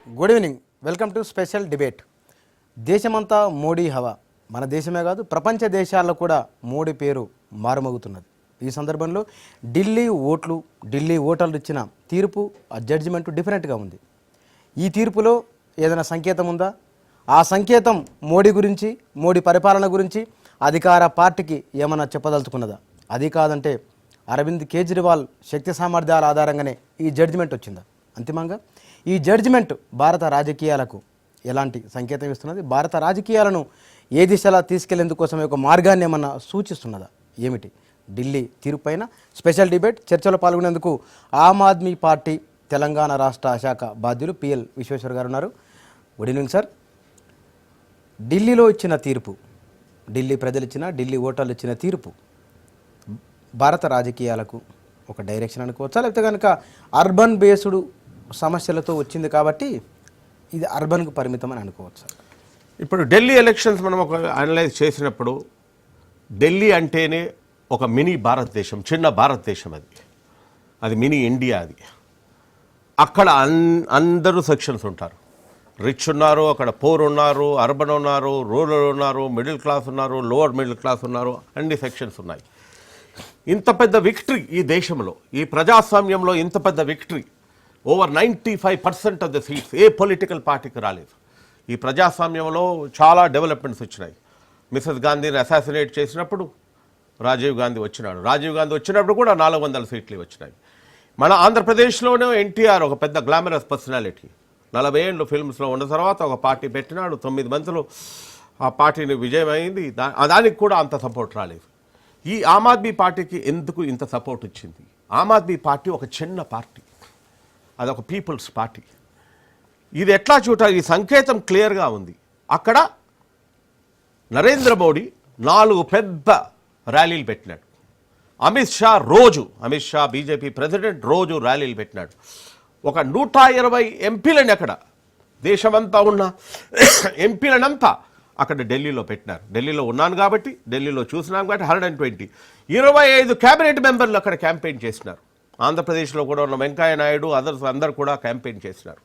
Good evening, welcome to special debate. దేశమంతా మోడీ హవా. మన దేశమే కాదు ప్రపంచ దేశాల్లో కూడా మోడీ పేరు మారుమోగుతున్నది. ఈ సందర్భంలో ఢిల్లీ ఓటర్లు ఇచ్చిన తీర్పు, ఆ జడ్జిమెంట్ డిఫరెంట్గా ఉంది. ఈ తీర్పులో ఏదైనా సంకేతం ఉందా? ఆ సంకేతం మోడీ గురించి, మోడీ పరిపాలన గురించి అధికార పార్టీకి ఏమన్నా చెప్పదలుచుకున్నదా? అది కాదంటే అరవింద్ కేజ్రీవాల్ శక్తి సామర్థ్యాల ఆధారంగానే ఈ జడ్జిమెంట్ వచ్చిందా? అంతిమంగా ఈ జడ్జిమెంట్ భారత రాజకీయాలకు ఎలాంటి సంకేతం ఇస్తున్నది? భారత రాజకీయాలను ఏ దిశలా తీసుకెళ్లేందుకోసం ఒక మార్గాన్ని ఏమన్నా సూచిస్తున్నదా? ఏమిటి? ఢిల్లీ తీర్పుపైన స్పెషల్ డిబేట్. చర్చలో పాల్గొనేందుకు ఆమ్ ఆద్మీ పార్టీ తెలంగాణ రాష్ట్ర శాఖ బాధ్యులు పిఎల్ విశ్వేశ్వర్ గారు ఉన్నారు. Good evening sir. ఢిల్లీలో ఇచ్చిన తీర్పు, ఢిల్లీ ప్రజలు ఇచ్చిన, ఢిల్లీ ఓటర్లు ఇచ్చిన తీర్పు భారత రాజకీయాలకు ఒక డైరెక్షన్ అనుకోవచ్చా, లేకపోతే కనుక అర్బన్ బేస్డ్ సమస్యలతో వచ్చింది కాబట్టి ఇది అర్బన్కు పరిమితం అని అనుకోవచ్చు? ఇప్పుడు ఢిల్లీ ఎలక్షన్స్ మనం ఒక అనలైజ్ చేసినప్పుడు ఢిల్లీ అంటేనే ఒక మినీ భారతదేశం, చిన్న భారతదేశం. అది మినీ ఇండియా. అది అక్కడ అందరూ సెక్షన్స్ ఉంటారు. రిచ్ ఉన్నారు, అక్కడ పూర్ ఉన్నారు, అర్బన్ ఉన్నారు, రూరల్ ఉన్నారు, మిడిల్ క్లాస్ ఉన్నారు, లోవర్ మిడిల్ క్లాస్ ఉన్నారు, అన్ని సెక్షన్స్ ఉన్నాయి. ఇంత పెద్ద విక్టరీ ఈ దేశంలో, ఈ ప్రజాస్వామ్యంలో ఇంత పెద్ద victory, over 95% of the seats A political పార్టీకి రాలేదు. ఈ ప్రజాస్వామ్యంలో చాలా డెవలప్మెంట్స్ వచ్చినాయి. మిసెస్ గాంధీని అసాసినేట్ చేసినప్పుడు రాజీవ్ గాంధీ వచ్చినప్పుడు కూడా 400 సీట్లు వచ్చినాయి. మన ఆంధ్రప్రదేశ్లోనే ఎన్టీఆర్ ఒక పెద్ద గ్లామరస్ పర్సనాలిటీ, 40 ఏళ్ళు ఫిల్మ్స్లో ఉన్న తర్వాత ఒక పార్టీ పెట్టినాడు. 9 మంత్రులు ఆ పార్టీని విజయం అయింది. దానికి కూడా అంత సపోర్ట్ రాలేదు. ఈ ఆమ్ ఆద్మీ పార్టీకి ఎందుకు ఇంత సపోర్ట్ వచ్చింది? ఆమ్ ఆద్మీ పార్టీ ఒక చిన్న పార్టీ, అదొక పీపుల్స్ పార్టీ. ఇది ఎట్లా చూడాలి? ఈ సంకేతం క్లియర్గా ఉంది. అక్కడ నరేంద్ర మోడీ 4 పెద్ద ర్యాలీలు పెట్టినాడు. అమిత్ షా బీజేపీ ప్రెసిడెంట్ రోజు ర్యాలీలు పెట్టినాడు. ఒక 120 ఎంపీలని అక్కడ దేశమంతా ఉన్న ఎంపీలనంతా అక్కడ ఢిల్లీలో పెట్టినారు. ఢిల్లీలో ఉన్నాను కాబట్టి, ఢిల్లీలో చూసినాను కాబట్టి 120, 25 క్యాబినెట్ మెంబర్లు అక్కడ క్యాంపెయిన్ చేసినారు. ఆంధ్రప్రదేశ్లో కూడా ఉన్న వెంకయ్య నాయుడు, అందరూ కూడా క్యాంపెయిన్ చేసినారు.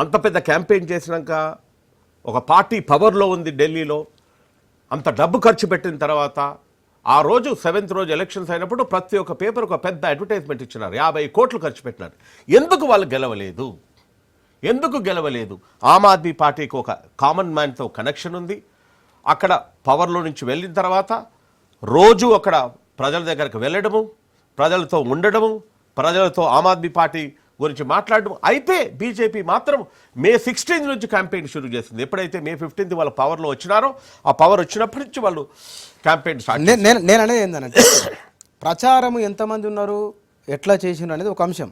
అంత పెద్ద క్యాంపెయిన్ చేసినాక ఒక పార్టీ పవర్లో ఉంది ఢిల్లీలో. అంత డబ్బు ఖర్చు పెట్టిన తర్వాత ఆ రోజు 7th రోజు ఎలక్షన్స్ అయినప్పుడు ప్రతి ఒక్క పేపర్ ఒక పెద్ద అడ్వర్టైజ్మెంట్ ఇచ్చినారు. 50 కోట్లు ఖర్చు పెట్టినారు. ఎందుకు వాళ్ళు గెలవలేదు? ఆమ్ ఆద్మీ పార్టీకి ఒక కామన్ మ్యాన్తో కనెక్షన్ ఉంది. అక్కడ పవర్లో నుంచి వెళ్ళిన తర్వాత రోజు అక్కడ ప్రజల దగ్గరకు వెళ్ళడము, ప్రజలతో ఉండడము, ప్రజలతో ఆమ్ ఆద్మీ పార్టీ గురించి మాట్లాడడం. అయితే బీజేపీ మాత్రం మే 16 నుంచి క్యాంపెయిన్ షురూ చేసింది. ఎప్పుడైతే మే 15 వాళ్ళ పవర్లో వచ్చినారో, ఆ పవర్ వచ్చినప్పటి నుంచి వాళ్ళు క్యాంపెయిన్ స్టార్ట్. నేను అనేది ఏంటంటే ప్రచారం ఎంతమంది ఉన్నారు, ఎట్లా చేసిండ్రు అనేది ఒక అంశం.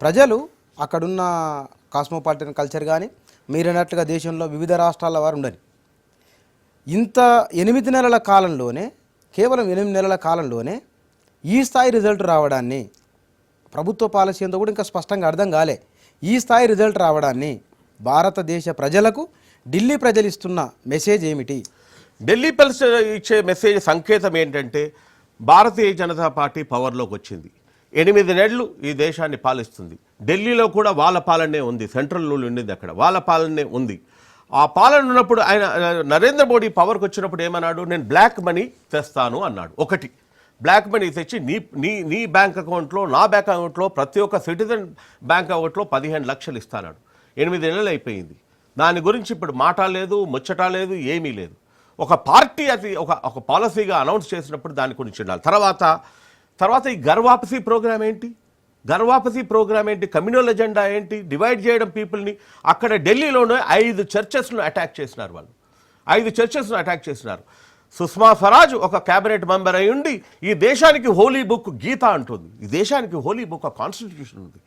ప్రజలు అక్కడున్న కాస్మోపాలిటన్ కల్చర్ కానీ, మీరన్నట్లుగా దేశంలో వివిధ రాష్ట్రాల వారు ఉండని ఇంత 8 నెలల కాలంలోనే, కేవలం 8 నెలల కాలంలోనే ఈ స్థాయి రిజల్ట్ రావడాన్ని, ప్రభుత్వ పాలసీ అంతా కూడా ఇంకా స్పష్టంగా అర్థం కాలే, ఈ స్థాయి రిజల్ట్ రావడాన్ని భారతదేశ ప్రజలకు ఢిల్లీ ప్రజలు ఇస్తున్న మెసేజ్ ఏమిటి? ఢిల్లీ ప్రజలు ఇచ్చే మెసేజ్ సంకేతం ఏంటంటే, భారతీయ జనతా పార్టీ పవర్లోకి వచ్చింది. 8 నెలలు ఈ దేశాన్ని పాలిస్తుంది. ఢిల్లీలో కూడా వాళ్ళ పాలనే ఉంది. సెంట్రల్ రూల్ ఉండింది, అక్కడ వాళ్ళ పాలనే ఉంది. ఆ పాలన ఉన్నప్పుడు ఆయన నరేంద్ర మోడీ పవర్కి వచ్చినప్పుడు ఏమన్నాడు? నేను బ్లాక్ మనీ తెస్తాను అన్నాడు. ఒకటి బ్లాక్ మనీ తెచ్చి నీ బ్యాంక్ అకౌంట్లో, నా బ్యాంక్ అకౌంట్లో, ప్రతి ఒక్క సిటిజన్ బ్యాంక్ అకౌంట్లో 15 లక్షలు ఇస్తాడు. 8 నెలలు అయిపోయింది. దాని గురించి ఇప్పుడు మాట లేదు, ముచ్చట లేదు, ఏమీ లేదు. ఒక పార్టీ అది ఒక పాలసీగా అనౌన్స్ చేసినప్పుడు దాని గురించి ఉండాలి. తర్వాత ఈ గర్వాపసీ ప్రోగ్రామ్ ఏంటి? కమ్యూనల్ ఎజెండా ఏంటి? డివైడ్ చేయడం పీపుల్ని. అక్కడ ఢిల్లీలోనే 5 చర్చెస్ను అటాక్ చేసినారు వాళ్ళు. 5 చర్చెస్ను అటాక్ చేసినారు. సుష్మా స్వరాజ్ ఒక క్యాబినెట్ మెంబర్ అయి ఉండి ఈ దేశానికి హోలీ బుక్ గీత అంటుంది. ఈ దేశానికి హోలీ బుక్ కాన్స్టిట్యూషన్ ఉంది.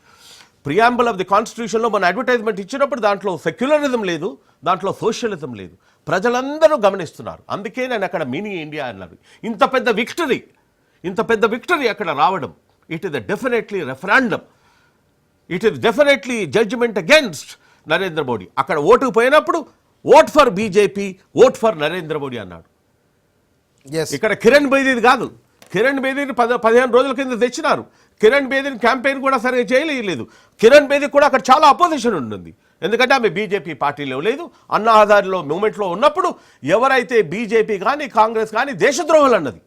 ప్రియాంబుల్ ఆఫ్ ది కాన్స్టిట్యూషన్లో మన అడ్వర్టైజ్మెంట్ ఇచ్చినప్పుడు దాంట్లో సెక్యులరిజం లేదు, దాంట్లో సోషలిజం లేదు. ప్రజలందరూ గమనిస్తున్నారు. అందుకే నేను అక్కడ మినీ ఇండియా అన్నారు. ఇంత పెద్ద విక్టరీ అక్కడ రావడం, it is definitely referendum, it is definitely judgement against Narendra Modi. అక్కడ ఓటుకు పోయినప్పుడు vote for BJP, vote for Narendra Modi అన్నాడు. ఇక్కడ కిరణ్ బేదీది కాదు, కిరణ్ బేదీని 15 రోజుల కింద తెచ్చినారు. కిరణ్ బేదీని క్యాంపెయిన్ కూడా సరిగా చేయలేదు. కిరణ్ బేదీ కూడా అక్కడ చాలా అపోజిషన్ ఉంటుంది. ఎందుకంటే ఆమె బీజేపీ పార్టీలో లేదు. అన్నా హజారేలో మూమెంట్లో ఉన్నప్పుడు ఎవరైతే బీజేపీ కానీ కాంగ్రెస్ కానీ దేశద్రోహులు అన్నది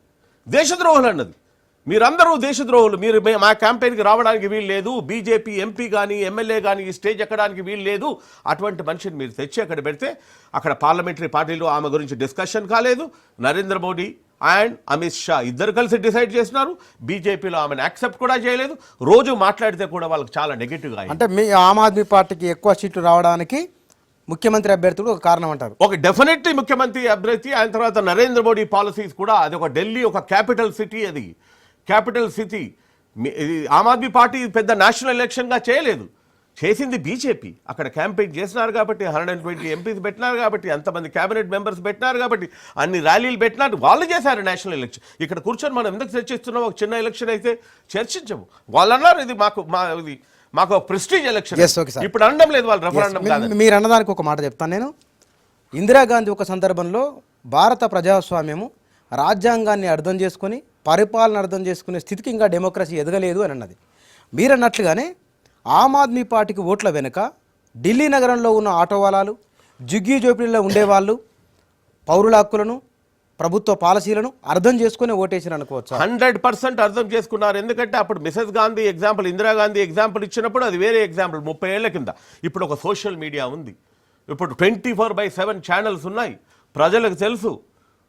మీరందరూ దేశద్రోహులు, మీరు మా క్యాంపెయిన్కి రావడానికి వీలు లేదు, బీజేపీ ఎంపీ కానీ ఎమ్మెల్యే కానీ ఈ స్టేజ్ ఎక్కడానికి వీలు లేదు. అటువంటి మనిషిని మీరు తెచ్చి అక్కడ పెడితే అక్కడ పార్లమెంటరీ పార్టీలో ఆమె గురించి డిస్కషన్ కాలేదు. నరేంద్ర మోడీ అండ్ అమిత్ షా ఇద్దరు కలిసి డిసైడ్ చేసినారు. బీజేపీలో ఆమెను యాక్సెప్ట్ కూడా చేయలేదు. రోజు మాట్లాడితే కూడా వాళ్ళకి చాలా నెగిటివ్గా అంటే మీ ఆమ్ ఆద్మీ పార్టీకి ఎక్కువ సీట్లు రావడానికి ముఖ్యమంత్రి అభ్యర్థులు ఒక కారణం అంటారు. ఒక డెఫినెట్లీ ముఖ్యమంత్రి అభ్యర్థి, ఆయన తర్వాత నరేంద్ర మోడీ పాలసీస్ కూడా. అది ఒక ఢిల్లీ ఒక క్యాపిటల్ సిటీ, అది క్యాపిటల్ సిటీ. ఆమ్ ఆద్మీ పార్టీ పెద్ద నేషనల్ ఎలక్షన్గా చేయలేదు, చేసింది బీజేపీ. అక్కడ క్యాంపెయిన్ చేసినారు కాబట్టి 120 ఎంపీస్ పెట్టినారు కాబట్టి, అంతమంది క్యాబినెట్ మెంబర్స్ పెట్టినారు కాబట్టి, అన్ని ర్యాలీలు పెట్టినారు, వాళ్ళు చేశారు నేషనల్ ఎలక్షన్. ఇక్కడ కూర్చొని మనం ఎందుకు చర్చిస్తున్నాం? ఒక చిన్న ఎలక్షన్ అయితే చర్చించము. వాళ్ళు అన్నారు ఇది మాకు ప్రెస్టీజ్ ఎలక్షన్. ఇప్పుడు అనడం లేదు వాళ్ళు రెఫరెండం కాదు. మీరు అన్నదానికి ఒక మాట చెప్తాను నేను. ఇందిరాగాంధీ ఒక సందర్భంలో భారత ప్రజాస్వామ్యము రాజ్యాంగాన్ని అర్థం చేసుకొని పరిపాలన అర్థం చేసుకునే స్థితికి ఇంకా డెమోక్రసీ ఎదగలేదు అని అన్నది. మీరన్నట్లుగానే ఆమ్ ఆద్మీ పార్టీకి ఓట్ల వెనుక ఢిల్లీ నగరంలో ఉన్న ఆటో వాలాలు, జుగ్గీ జోపిడీలో ఉండేవాళ్ళు పౌరుల హక్కులను ప్రభుత్వ పాలసీలను అర్థం చేసుకుని ఓటేసారు అనుకోవచ్చు. 100% అర్థం చేసుకున్నారు. ఎందుకంటే అప్పుడు Mrs Gandhi example, Indira Gandhi example ఇచ్చినప్పుడు అది వేరే ఎగ్జాంపుల్ 30 ఏళ్ల కింద. ఇప్పుడు ఒక సోషల్ మీడియా ఉంది, ఇప్పుడు 24/7 ఛానల్స్ ఉన్నాయి, ప్రజలకు తెలుసు,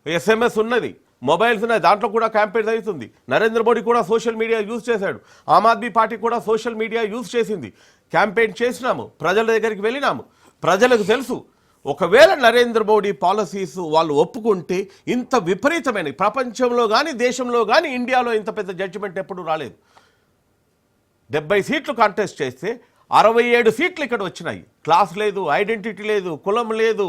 SMS ఉన్నది, మొబైల్స్ ఉన్నాయి, దాంట్లో కూడా క్యాంపెయిన్ అవుతుంది. నరేంద్ర మోడీ కూడా సోషల్ మీడియా యూజ్ చేశాడు, ఆమ్ ఆద్మీ పార్టీ కూడా సోషల్ మీడియా యూజ్ చేసింది. క్యాంపెయిన్ చేసినాము, ప్రజల దగ్గరికి వెళ్ళినాము, ప్రజలకు తెలుసు. ఒకవేళ నరేంద్ర మోడీ పాలసీస్ వాళ్ళు ఒప్పుకుంటే ఇంత విపరీతమైన ప్రపంచంలో కానీ దేశంలో కానీ ఇండియాలో ఇంత పెద్ద జడ్జిమెంట్ ఎప్పుడు రాలేదు. 70 సీట్లు కాంటెస్ట్ చేస్తే 67 సీట్లు ఇక్కడ వచ్చినాయి. క్లాస్ లేదు, ఐడెంటిటీ లేదు, కులం లేదు,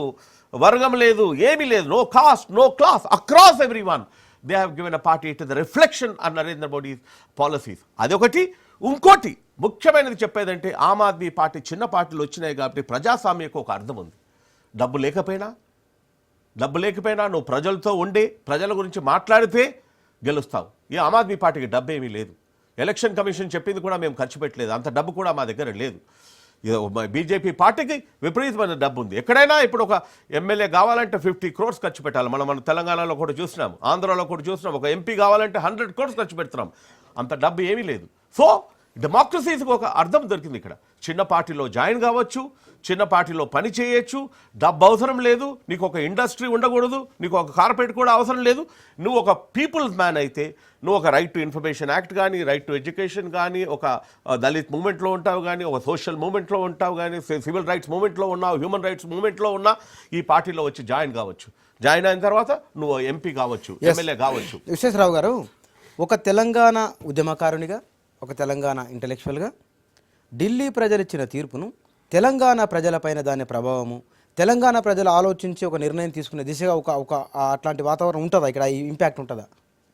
వర్గం లేదు, ఏమీ లేదు. No caste, no class, across every one they have given a party to the reflection on Narendra Modi policies. అదొకటి. ఇంకోటి ముఖ్యమైనది చెప్పేదంటే ఆమ్ ఆద్మీ పార్టీ చిన్న పార్టీలు వచ్చినాయి కాబట్టి ప్రజాస్వామ్యకు ఒక అర్థం ఉంది. డబ్బు లేకపోయినా నువ్వు ప్రజలతో ఉండి ప్రజల గురించి మాట్లాడితే గెలుస్తావు. ఈ ఆమ్ ఆద్మీ పార్టీకి డబ్బు ఏమీ లేదు. ఎలక్షన్ కమిషన్ చెప్పింది కూడా మేము ఖర్చు పెట్టలేదు, అంత డబ్బు కూడా మా దగ్గర లేదు. బీజేపీ పార్టీకి విపరీతమైన డబ్బు ఉంది. ఎక్కడైనా ఇప్పుడు ఒక ఎమ్మెల్యే కావాలంటే 50 crores ఖర్చు పెట్టాలి. మన తెలంగాణలో కూడా చూసినాం, ఆంధ్రాలో కూడా చూసినాం. ఒక ఎంపీ కావాలంటే 100 crores ఖర్చు పెడుతున్నాం. అంత డబ్బు ఏమీ లేదు. సో డెమోక్రసీకి ఒక అర్థం దొరికింది ఇక్కడ. చిన్న పార్టీలో జాయిన్ కావచ్చు, చిన్న పార్టీలో పని చేయొచ్చు, డబ్బు అవసరం లేదు, నీకు ఒక ఇండస్ట్రీ ఉండకూడదు, నీకు ఒక కార్పొరేట్ కూడా అవసరం లేదు. నువ్వు ఒక పీపుల్స్ మ్యాన్ అయితే నువ్వు ఒక రైట్ టు ఇన్ఫర్మేషన్ యాక్ట్ కానీ, రైట్ టు ఎడ్యుకేషన్ కానీ, ఒక దళిత్ మూమెంట్లో ఉంటావు కానీ, ఒక సోషల్ మూమెంట్లో ఉంటావు కానీ, సివిల్ రైట్స్ మూమెంట్లో ఉన్నావు, హ్యూమన్ రైట్స్ మూమెంట్లో ఉన్నా ఈ పార్టీలో వచ్చి జాయిన్ కావచ్చు. జాయిన్ అయిన తర్వాత నువ్వు ఎంపీ కావచ్చు, ఎమ్మెల్యే కావచ్చు. విశ్వేశ్వరరావు గారు, ఒక తెలంగాణ ఉద్యమకారునిగా, ఒక తెలంగాణ ఇంటలెక్చువల్గా ఢిల్లీ ప్రజలు ఇచ్చిన తీర్పును తెలంగాణ ప్రజలపైన దాని ప్రభావము, తెలంగాణ ప్రజలు ఆలోచించి ఒక నిర్ణయం తీసుకునే దిశగా ఒక అట్లాంటి వాతావరణం ఉంటుందా ఇక్కడ? ఈ ఇంపాక్ట్ ఉంటుందా?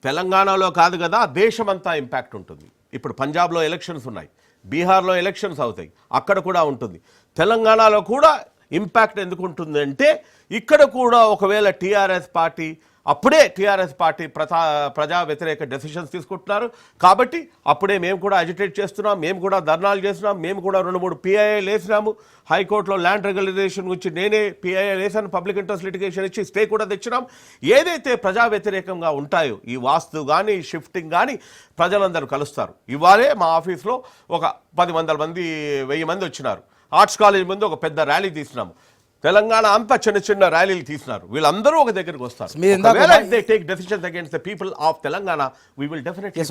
తెలంగాణలో కాదు కదా, దేశమంతా ఇంపాక్ట్ ఉంటుంది. ఇప్పుడు పంజాబ్లో ఎలక్షన్స్ ఉన్నాయి, బీహార్లో ఎలక్షన్స్ అవుతాయి, అక్కడ కూడా ఉంటుంది. తెలంగాణలో కూడా ఇంపాక్ట్ ఎందుకు ఉంటుంది అంటే ఇక్కడ కూడా ఒకవేళ టీఆర్ఎస్ పార్టీ ప్రజా వ్యతిరేక డెసిషన్స్ తీసుకుంటున్నారు కాబట్టి అప్పుడే మేము కూడా అజిటేట్ చేస్తున్నాం, మేము కూడా ధర్నాలు చేస్తున్నాం, మేము కూడా 2-3 PIAలు వేసినాము. హైకోర్టులో ల్యాండ్ రెగ్యులరైజేషన్ గురించి నేనే PIA వేసాను, పబ్లిక్ ఇంట్రెస్ట్ లిటిగేషన్ ఇచ్చి స్టే కూడా తెచ్చినాం. ఏదైతే ప్రజా వ్యతిరేకంగా ఉంటాయో ఈ వాస్తు కానీ షిఫ్టింగ్ కానీ ప్రజలందరూ కలుస్తారు. ఇవాళే మా ఆఫీస్లో ఒక 10 మంది 1000 మంది వచ్చినారు. ఆర్ట్స్ కాలేజ్ ముందు ఒక పెద్ద ర్యాలీ తీసినాము. తెలంగాణ అంతా చిన్న చిన్న ర్యాలీలు తీసినారు. వీళ్ళందరూ ఒక దగ్గరికి వస్తారు.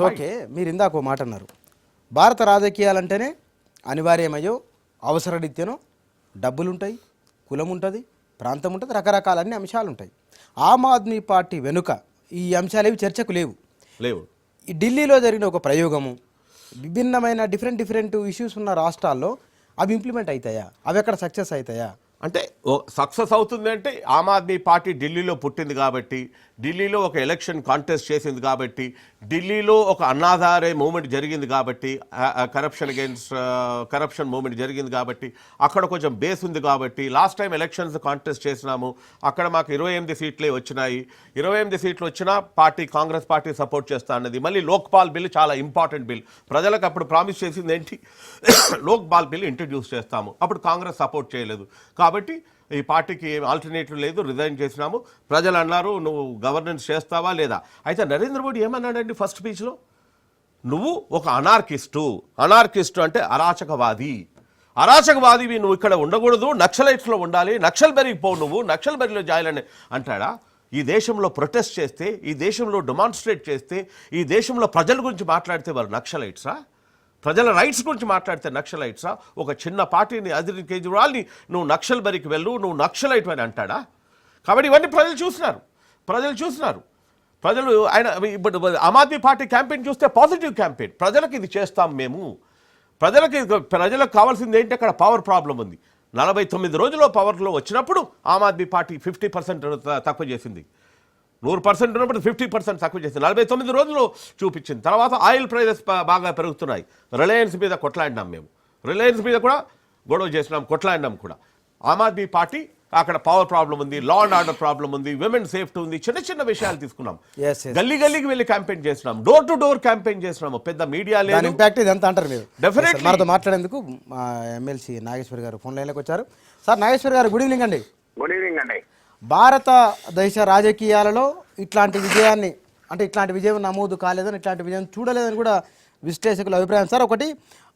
ఓకే, మీరు ఇందాక మాట అన్నారు, భారత రాజకీయాలంటేనే అనివార్యమయ్యో అవసరరీత్యానో డబ్బులుంటాయి, కులం ఉంటుంది, ప్రాంతం ఉంటుంది, రకరకాల అన్ని అంశాలు ఉంటాయి. ఆమ్ ఆద్మీ పార్టీ వెనుక ఈ అంశాలు ఏవి చర్చకు లేవు. ఈ ఢిల్లీలో జరిగిన ఒక ప్రయోగము విభిన్నమైన డిఫరెంట్ ఇష్యూస్ ఉన్న రాష్ట్రాల్లో అవి ఇంప్లిమెంట్ అవుతాయా? అవి ఎక్కడ సక్సెస్ అవుతాయా? అంటే సక్సెస్ అవుతుంది అంటే ఆమ్ ఆద్మీ పార్టీ ఢిల్లీలో పుట్టింది కాబట్టి, ఢిల్లీలో ఒక ఎలక్షన్ కాంటెస్ట్ చేసింది కాబట్టి, ఢిల్లీలో ఒక అన్నాధారే మూమెంట్ జరిగింది కాబట్టి, కరప్షన్ మూమెంట్ జరిగింది కాబట్టి, అక్కడ కొంచెం బేస్ ఉంది కాబట్టి, లాస్ట్ టైం ఎలక్షన్స్ కాంటెస్ట్ చేసినాము, అక్కడ మాకు 28 సీట్లే వచ్చినాయి. 28 సీట్లు వచ్చినా కాంగ్రెస్ పార్టీ సపోర్ట్ చేస్తా అన్నది. మళ్ళీ లోక్పాల్ బిల్ చాలా ఇంపార్టెంట్ బిల్. ప్రజలకు అప్పుడు ప్రామిస్ చేసింది ఏంటి? లోక్పాల్ బిల్ ఇంట్రడ్యూస్ చేస్తాము. అప్పుడు కాంగ్రెస్ సపోర్ట్ చేయలేదు కాబట్టి ఈ పార్టీకి ఆల్టర్నేటివ్ లేదు, రిజైన్ చేసినాము. ప్రజలు అన్నారు నువ్వు గవర్నెన్స్ చేస్తావా లేదా. అయితే నరేంద్ర మోడీ ఏమన్నాడండి ఫస్ట్ స్పీచ్లో? నువ్వు ఒక అనార్కిస్టు అంటే అరాచకవాదివి, నువ్వు ఇక్కడ ఉండకూడదు, నక్సలైట్స్లో ఉండాలి, నక్సల్బెరీకి పోవు, నువ్వు నక్సల్బెరీలో జాయిన్ అంటాడా? ఈ దేశంలో ప్రొటెస్ట్ చేస్తే, ఈ దేశంలో డెమాన్స్ట్రేట్ చేస్తే, ఈ దేశంలో ప్రజల గురించి మాట్లాడితే వారు నక్సలైట్సా? ప్రజల రైట్స్ గురించి మాట్లాడితే నక్సలైట్సా? ఒక చిన్న పార్టీని అరవింద్ కేజ్రీవాల్ని నువ్వు నక్సల్బరీకి వెళ్ళు, నువ్వు నక్సలైట్ అని అంటాడా? కాబట్టి ఇవన్నీ ప్రజలు చూస్తున్నారు. ప్రజలు ఆయన ఇప్పుడు ఆమ్ ఆద్మీ పార్టీ క్యాంపెయిన్ చూస్తే పాజిటివ్ క్యాంపెయిన్. ప్రజలకు ఇది చేస్తాం మేము, ప్రజలకు కావాల్సింది ఏంటి? అక్కడ పవర్ ప్రాబ్లం ఉంది. 49 రోజుల్లో పవర్లో వచ్చినప్పుడు ఆమ్ ఆద్మీ పార్టీ 50% తక్కువ చేసింది. 100% ఉన్నప్పుడు 50% తక్కువ చేసింది. 49 రోజులు చూపించింది. తర్వాత ఆయిల్ ప్రైజెస్ బాగా పెరుగుతున్నాయి. రిలయన్స్ మీద కొట్లాడినాం మేము, రిలయన్స్ మీద కూడా గొడవ చేసినాం, కొట్లాడినాం కూడా. ఆమ్ ఆద్మీ పార్టీ అక్కడ పవర్ ప్రాబ్లం ఉంది, లా అండ్ ఆర్డర్ ప్రాబ్లం ఉంది, విమెన్ సేఫ్టీ ఉంది, చిన్న విషయాలు తీసుకున్నాం. గల్లీకి వెళ్ళి క్యాంపెయిన్ చేసినాం, డోర్ టు డోర్ క్యాంపెయిన్ చేసినాము. పెద్ద మీడియా లేదు. ఇంపాక్ట్ ఇది ఎంత అంటారు మీరు? డెఫినెట్లీ. మనతో మాట్లాడేందుకు మా ఎమ్మెల్సీ నాగేశ్వర్ గారు ఫోన్ లైన్లోకి వచ్చారు. సార్ నాగేశ్వర్ గారు, గుడ్ ఈవినింగ్ అండి. గుడ్ ఈవినింగ్ అండి. భారతదేశ రాజకీయాలలో ఇట్లాంటి విజయం నమోదు కాలేదని, ఇట్లాంటి విజయం చూడలేదని కూడా విశ్లేషకుల అభిప్రాయం. సార్, ఒకటి,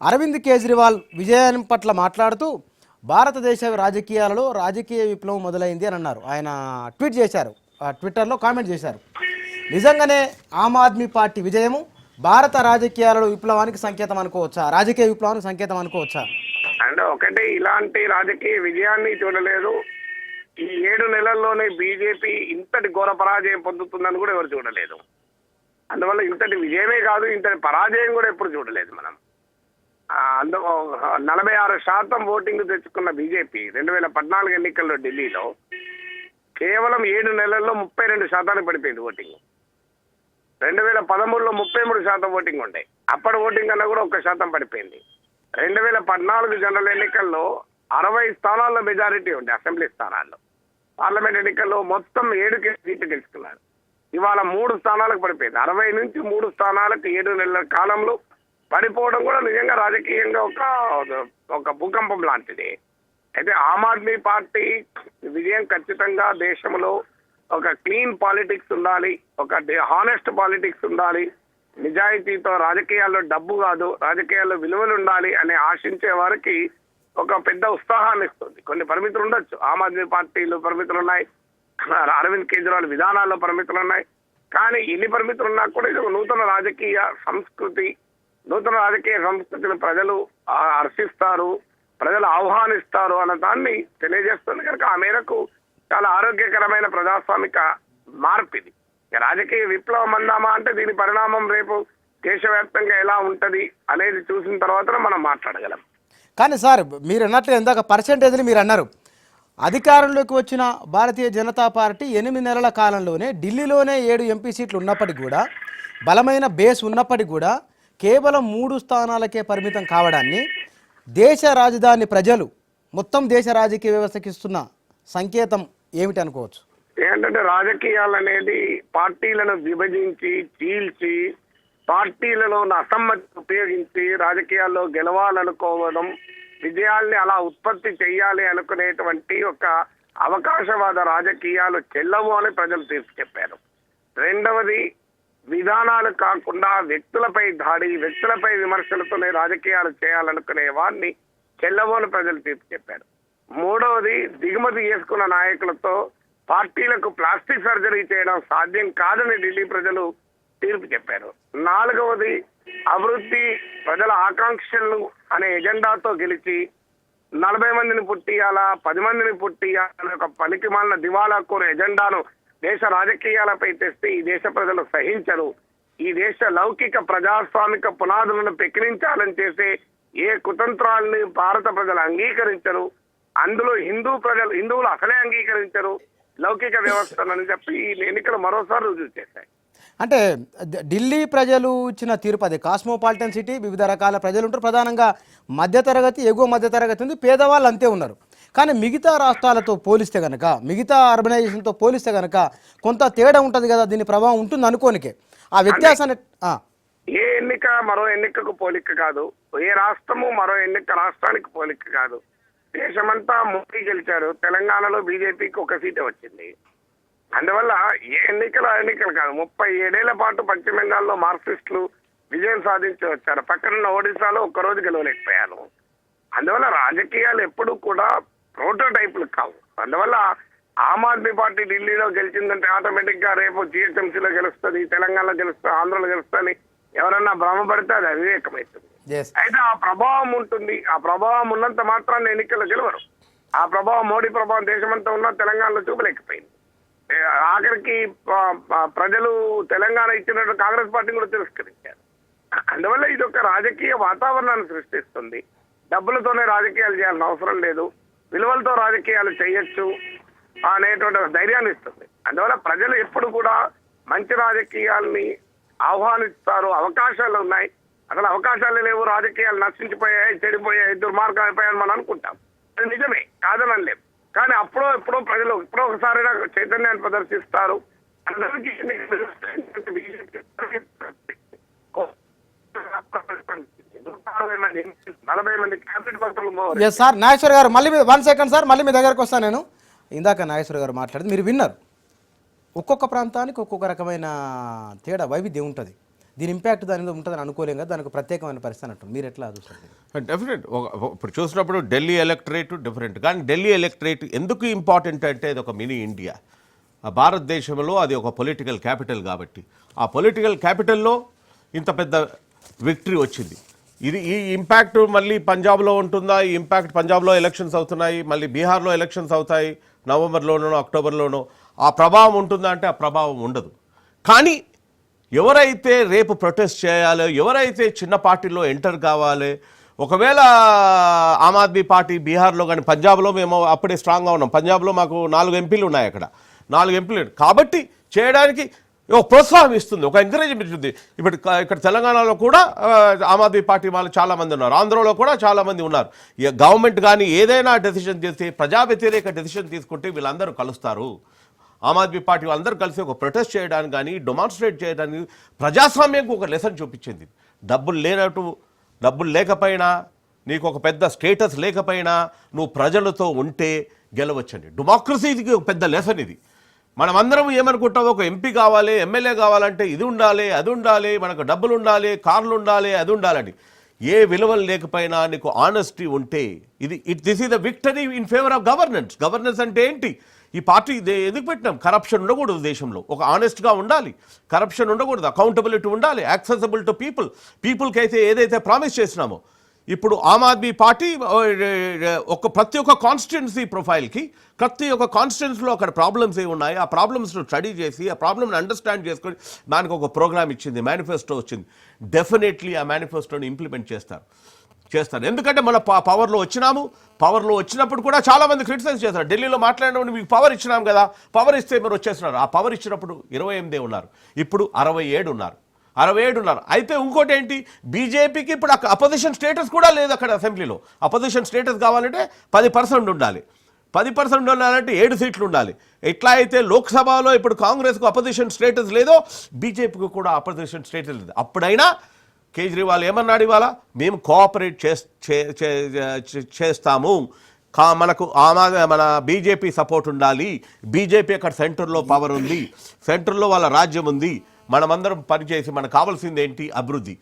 అరవింద్ కేజ్రీవాల్ విజయం పట్ల మాట్లాడుతూ భారతదేశ రాజకీయాలలో రాజకీయ విప్లవం మొదలైంది అని అన్నారు. ఆయన ట్వీట్ చేశారు, ట్విట్టర్లో కామెంట్ చేశారు. నిజంగానే ఆమ్ ఆద్మీ పార్టీ విజయము భారత రాజకీయాలలో విప్లవానికి సంకేతం అనుకోవచ్చా? రాజకీయ విప్లవానికి సంకేతం అనుకోవచ్చా? అంటే ఒకటి, ఇలాంటి రాజకీయ విజయాన్ని చూడలేదు. ఈ 7 నెలల్లోనే బీజేపీ ఇంతటి ఘోర పరాజయం పొందుతుందని కూడా ఎవరు చూడలేదు. అందువల్ల ఇంతటి విజయమే కాదు, ఇంతటి పరాజయం కూడా ఎప్పుడు చూడలేదు మనం. 46% ఓటింగ్ తెచ్చుకున్న బీజేపీ 2014 ఎన్నికల్లో ఢిల్లీలో కేవలం 7 నెలల్లో 32% పడిపోయింది ఓటింగ్. 2013లో 33% ఓటింగ్ ఉండే, అప్పటి ఓటింగ్ కన్నా కూడా 1% పడిపోయింది. 2014 జనరల్ ఎన్నికల్లో 60 స్థానాల్లో మెజారిటీ ఉండే, అసెంబ్లీ స్థానాల్లో. పార్లమెంట్ ఎన్నికల్లో మొత్తం 7 సీట్లు గెలుచుకున్నారు. ఇవాళ 3 స్థానాలకు పడిపోయింది. 60 నుంచి 3 స్థానాలకు 7 నెలల కాలంలో పడిపోవడం కూడా నిజంగా రాజకీయంగా ఒక భూకంపం లాంటిది. అయితే ఆమ్ ఆద్మీ పార్టీ విజయం ఖచ్చితంగా దేశంలో ఒక క్లీన్ పాలిటిక్స్ ఉండాలి, ఒక హానెస్ట్ పాలిటిక్స్ ఉండాలి, నిజాయితీతో రాజకీయాల్లో డబ్బు కాదు రాజకీయాల్లో విలువలు ఉండాలి అని ఆశించే వారికి ఒక పెద్ద ఉత్సాహాన్ని ఇస్తుంది. కొన్ని పరిమితులు ఉండొచ్చు, ఆమ్ ఆద్మీ పార్టీలో పరిమితులు ఉన్నాయి, అరవింద్ కేజ్రీవాల్ విధానాల్లో పరిమితులు ఉన్నాయి. కానీ ఎన్ని పరిమితులు ఉన్నా కూడా ఇది ఒక నూతన రాజకీయ సంస్కృతిని ప్రజలు హర్షిస్తారు, ప్రజలు ఆహ్వానిస్తారు అన్న దాన్ని తెలియజేస్తుంది. కనుక ఆ మేరకు చాలా ఆరోగ్యకరమైన ప్రజాస్వామిక మార్పు ఇది. రాజకీయ విప్లవం అందామా అంటే దీని పరిణామం రేపు దేశవ్యాప్తంగా ఎలా ఉంటది అనేది చూసిన తర్వాత మనం మాట్లాడగలం. కానీ సార్, మీరు అన్నట్లు ఇందాక పర్సెంటేజ్ని మీరు అన్నారు. అధికారంలోకి వచ్చిన భారతీయ జనతా పార్టీ 8 నెలల కాలంలోనే ఢిల్లీలోనే 7 ఎంపీ సీట్లు ఉన్నప్పటికీ కూడా, బలమైన బేస్ ఉన్నప్పటికీ కూడా కేవలం 3 స్థానాలకే పరిమితం కావడాన్ని దేశ రాజధాని ప్రజలు మొత్తం దేశ రాజకీయ వ్యవస్థకి ఇస్తున్న సంకేతం ఏమిటి అనుకోవచ్చు? ఏంటంటే రాజకీయాలు అనేది పార్టీలను విభజించి చీల్చి పార్టీలలో ఉన్న అసమ్మతి ఉపయోగించి రాజకీయాల్లో గెలవాలనుకోవడం, విజయాల్ని అలా ఉత్పత్తి చేయాలి అనుకునేటువంటి ఒక అవకాశవాద రాజకీయాలు చెల్లవు అని ప్రజలు తీర్పు చెప్పారు. రెండవది, విధానాలు కాకుండా వ్యక్తులపై దాడి, వ్యక్తులపై విమర్శలతోనే రాజకీయాలు చేయాలనుకునే వారిని చెల్లవు అని ప్రజలు తీర్పు చెప్పారు. మూడవది, దిగుమతి చేసుకున్న నాయకులతో పార్టీలకు ప్లాస్టిక్ సర్జరీ చేయడం సాధ్యం కాదని ఢిల్లీ ప్రజలు తీర్పు చెప్పారు. నాలుగవది, అభివృద్ధి ప్రజల ఆకాంక్షలు అనే ఎజెండాతో గెలిచి 40 మందిని పుట్టియాలా 10 మందిని పుట్టియాలనే ఒక పనికిమాలిన దివాలా కోరు ఎజెండాను దేశ రాజకీయాలపై తెస్తే ఈ దేశ ప్రజలు సహించరు. ఈ దేశ లౌకిక ప్రజాస్వామిక పునాదులను పెకిలించాలని చేసే ఏ కుతంత్రాలని భారత ప్రజలు అంగీకరించరు. అందులో హిందువులు అసలే అంగీకరించరు. లౌకిక వ్యవస్థనని చెప్పి ఈ ఎన్నికలు మరోసారి రుజువు చేశాయి. అంటే ఢిల్లీ ప్రజలు ఇచ్చిన తీర్పు అది కాస్మోపాలిటన్ సిటీ, వివిధ రకాల ప్రజలు ఉంటారు, ప్రధానంగా మధ్యతరగతి, ఎగువ మధ్యతరగతి ఉంది, పేదవాళ్ళు అంతే ఉన్నారు. కానీ మిగతా రాష్ట్రాలతో పోలిస్తే కనుక, మిగతా అర్బనైజేషన్తో పోలిస్తే కనుక కొంత తేడా ఉంటుంది కదా, దీని ప్రభావం ఉంటుంది అనుకోనికే. ఆ వ్యత్యాసాన్ని ఏ ఎన్నిక మరో ఎన్నికకు పోలిక కాదు, ఏ రాష్ట్రము మరో రాష్ట్రానికి పోలిక కాదు. దేశమంతా మోడీ గెలిచారు, తెలంగాణలో బీజేపీకి ఒక సీటే వచ్చింది. అందువల్ల ఏ ఎన్నికలు కాదు. 37 పాటు పశ్చిమ బెంగాల్లో మార్క్సిస్టులు విజయం సాధించి వచ్చారు. పక్కనున్న ఒడిశాలో ఒక్కరోజు గెలవలేకపోయాను. అందువల్ల రాజకీయాలు ఎప్పుడూ కూడా ప్రోటోటైపులు కావు. అందువల్ల ఆమ్ ఆద్మీ పార్టీ ఢిల్లీలో గెలిచిందంటే ఆటోమేటిక్ గా రేపు జిహెచ్ఎంసీలో గెలుస్తుంది, తెలంగాణలో గెలుస్తుంది, ఆంధ్రలో గెలుస్తుంది ఎవరన్నా భ్రమపడితే అది అవివేకమవుతుంది. అయితే ఆ ప్రభావం ఉంటుంది. ఆ ప్రభావం ఉన్నంత మాత్రాన్ని ఎన్నికల్లో గెలవరు. ఆ ప్రభావం, మోడీ ప్రభావం దేశమంతా ఉన్నా తెలంగాణలో చూపలేకపోయింది. ఆఖరికి ప్రజలు తెలంగాణ ఇచ్చినట్టు కాంగ్రెస్ పార్టీని కూడా తిరస్కరించారు. అందువల్ల ఇది ఒక రాజకీయ వాతావరణాన్ని సృష్టిస్తుంది. డబ్బులతోనే రాజకీయాలు చేయాల్సిన అవసరం లేదు, విలువలతో రాజకీయాలు చేయొచ్చు అనేటువంటి ధైర్యాన్ని ఇస్తుంది. అందువల్ల ప్రజలు ఎప్పుడు కూడా మంచి రాజకీయాల్ని ఆహ్వానిస్తారు. అవకాశాలు ఉన్నాయి, అసలు అవకాశాలు లేవు, రాజకీయాలు నశించిపోయాయి, చెడిపోయాయి, దుర్మార్గం అయిపోయాయని మనం అనుకుంటాం. అది నిజమే, కాదని లేదు. కానీ ఎప్పుడో ప్రజలు ఒకసారి చైతన్యాన్ని ప్రదర్శిస్తారు. అందరికీ సార్ నాగేశ్వర్ గారు మళ్ళీ 1 సెకండ్ సార్, మళ్ళీ మీ దగ్గరకు వస్తాను నేను. ఇందాక నాగేశ్వర్ గారు మాట్లాడింది మీరు విన్నారు. ఒక్కొక్క ప్రాంతానికి ఒక్కొక్క రకమైన తేడా, వైవిధ్యం ఉంటుంది. దీని ఇంపాక్ట్ దాని మీద ఉంటుందని అనుకోలేం కదా, దానికి ప్రత్యేకమైన పరిస్థితి అన్నట్టు మీరు ఎట్లా చూస్తారు? డెఫినెట్. ఇప్పుడు చూసినప్పుడు ఢిల్లీ ఎలక్టరేట్ డిఫరెంట్, కానీ ఢిల్లీ ఎలక్టరేట్ ఎందుకు ఇంపార్టెంట్ అంటే అది ఒక మినీ ఇండియా. భారతదేశంలో అది ఒక పొలిటికల్ క్యాపిటల్ కాబట్టి ఆ పొలిటికల్ క్యాపిటల్లో ఇంత పెద్ద విక్టరీ వచ్చింది. ఈ ఇంపాక్ట్ మళ్ళీ పంజాబ్లో ఉంటుందా? ఈ ఇంపాక్ట్ పంజాబ్లో ఎలక్షన్స్ అవుతున్నాయి, మళ్ళీ బీహార్లో ఎలక్షన్స్ అవుతాయి నవంబర్లోనో అక్టోబర్లోనో. ఆ ప్రభావం ఉంటుందా అంటే ఆ ప్రభావం ఉండదు. కానీ ఎవరైతే రేపు ప్రొటెస్ట్ చేయాలో, ఎవరైతే చిన్న పార్టీలో ఎంటర్ కావాలి, ఒకవేళ ఆమ్ ఆద్మీ పార్టీ బీహార్లో కానీ, పంజాబ్లో మేము అప్పుడే స్ట్రాంగ్గా ఉన్నాం, పంజాబ్లో మాకు 4 ఎంపీలు ఉన్నాయి, అక్కడ 4 ఎంపీలు కాబట్టి చేయడానికి ఒక ప్రోత్సాహం ఇస్తుంది, ఒక ఎంకరేజ్మెంట్ ఇస్తుంది. ఇప్పుడు ఇక్కడ తెలంగాణలో కూడా ఆమ్ ఆద్మీ పార్టీ వాళ్ళు చాలామంది ఉన్నారు, ఆంధ్రలో కూడా చాలామంది ఉన్నారు. గవర్నమెంట్ కానీ ఏదైనా డెసిషన్ చేస్తే, ప్రజా వ్యతిరేక డెసిషన్ తీసుకుంటే వీళ్ళందరూ కలుస్తారు. ఆమ్ ఆద్మీ పార్టీ అందరూ కలిసి ఒక ప్రొటెస్ట్ చేయడానికి కానీ, డెమాన్స్ట్రేట్ చేయడానికి, ప్రజాస్వామ్యంకు ఒక లెసన్ చూపించింది. డబ్బులు లేకపోయినా, నీకు ఒక పెద్ద స్టేటస్ లేకపోయినా, నువ్వు ప్రజలతో ఉంటే గెలవచ్చండి. డెమోక్రసీకి ఒక పెద్ద లెసన్ ఇది. మనం అందరం ఏమనుకుంటాం, ఒక ఎంపీ కావాలి, ఎమ్మెల్యే కావాలంటే ఇది ఉండాలి, అది ఉండాలి, మనకు డబ్బులు ఉండాలి, కార్లు ఉండాలి, అది ఉండాలని. ఏ విలువలు లేకపోయినా నీకు ఆనెస్టీ ఉంటే, this is the victory in favour of governance. Governance అంటే ఏంటి? ఈ పార్టీ ఎందుకు పెట్టినాం? కరప్షన్ ఉండకూడదు దేశంలో, ఒక ఆనెస్ట్గా ఉండాలి, కరప్షన్ ఉండకూడదు, అకౌంటబిలిటీ ఉండాలి, యాక్సెసిబుల్ టు పీపుల్కి అయితే ఏదైతే ప్రామిస్ చేసినామో. ఇప్పుడు ఆమ్ ఆద్మీ పార్టీ ప్రతి ఒక్క కాన్స్టిట్యున్సీ ప్రొఫైల్కి, ప్రతి ఒక్క కాన్స్టిట్యున్సీలో అక్కడ ప్రాబ్లమ్స్ ఏమి ఉన్నాయి, ఆ ప్రాబ్లమ్స్ను స్టడీ చేసి, ఆ ప్రాబ్లమ్ని అండర్స్టాండ్ చేసుకొని దానికి ఒక ప్రోగ్రామ్ ఇచ్చింది, మేనిఫెస్టో వచ్చింది. డెఫినెట్లీ ఆ మేనిఫెస్టోని ఇంప్లిమెంట్ చేస్తారు. ఎందుకంటే మన పవర్లో వచ్చినప్పుడు కూడా చాలామంది క్రిటిసైజ్ చేస్తారు. ఢిల్లీలో మాట్లాడినప్పుడు మీకు పవర్ ఇచ్చినాం కదా, పవర్ ఇస్తే మీరు వచ్చేస్తున్నారు. ఆ పవర్ ఇచ్చినప్పుడు 28 ఉన్నారు, ఇప్పుడు 67 ఉన్నారు. అయితే ఇంకోటి ఏంటి, బీజేపీకి ఇప్పుడు అపోజిషన్ స్టేటస్ కూడా లేదు అక్కడ అసెంబ్లీలో. అపోజిషన్ స్టేటస్ కావాలంటే 10% ఉండాలి. 10% ఉండాలంటే 7 సీట్లు ఉండాలి. ఎట్లా అయితే లోక్సభలో ఇప్పుడు కాంగ్రెస్కు అపోజిషన్ స్టేటస్ లేదో, బీజేపీకి కూడా అపోజిషన్ స్టేటస్ లేదు. అప్పుడైనా కేజ్రీవాల్ ఏమన్నాడు ఇవాళ, మేము కోఆపరేట్ చేస్తాము, మన బీజేపీ సపోర్ట్ ఉండాలి, బీజేపీ అక్కడ సెంటర్లో పవర్ ఉంది, సెంటర్లో వాళ్ళ రాజ్యం ఉంది, మనమందరం పనిచేసి మనకు కావాల్సింది ఏంటి, అభివృద్ధి.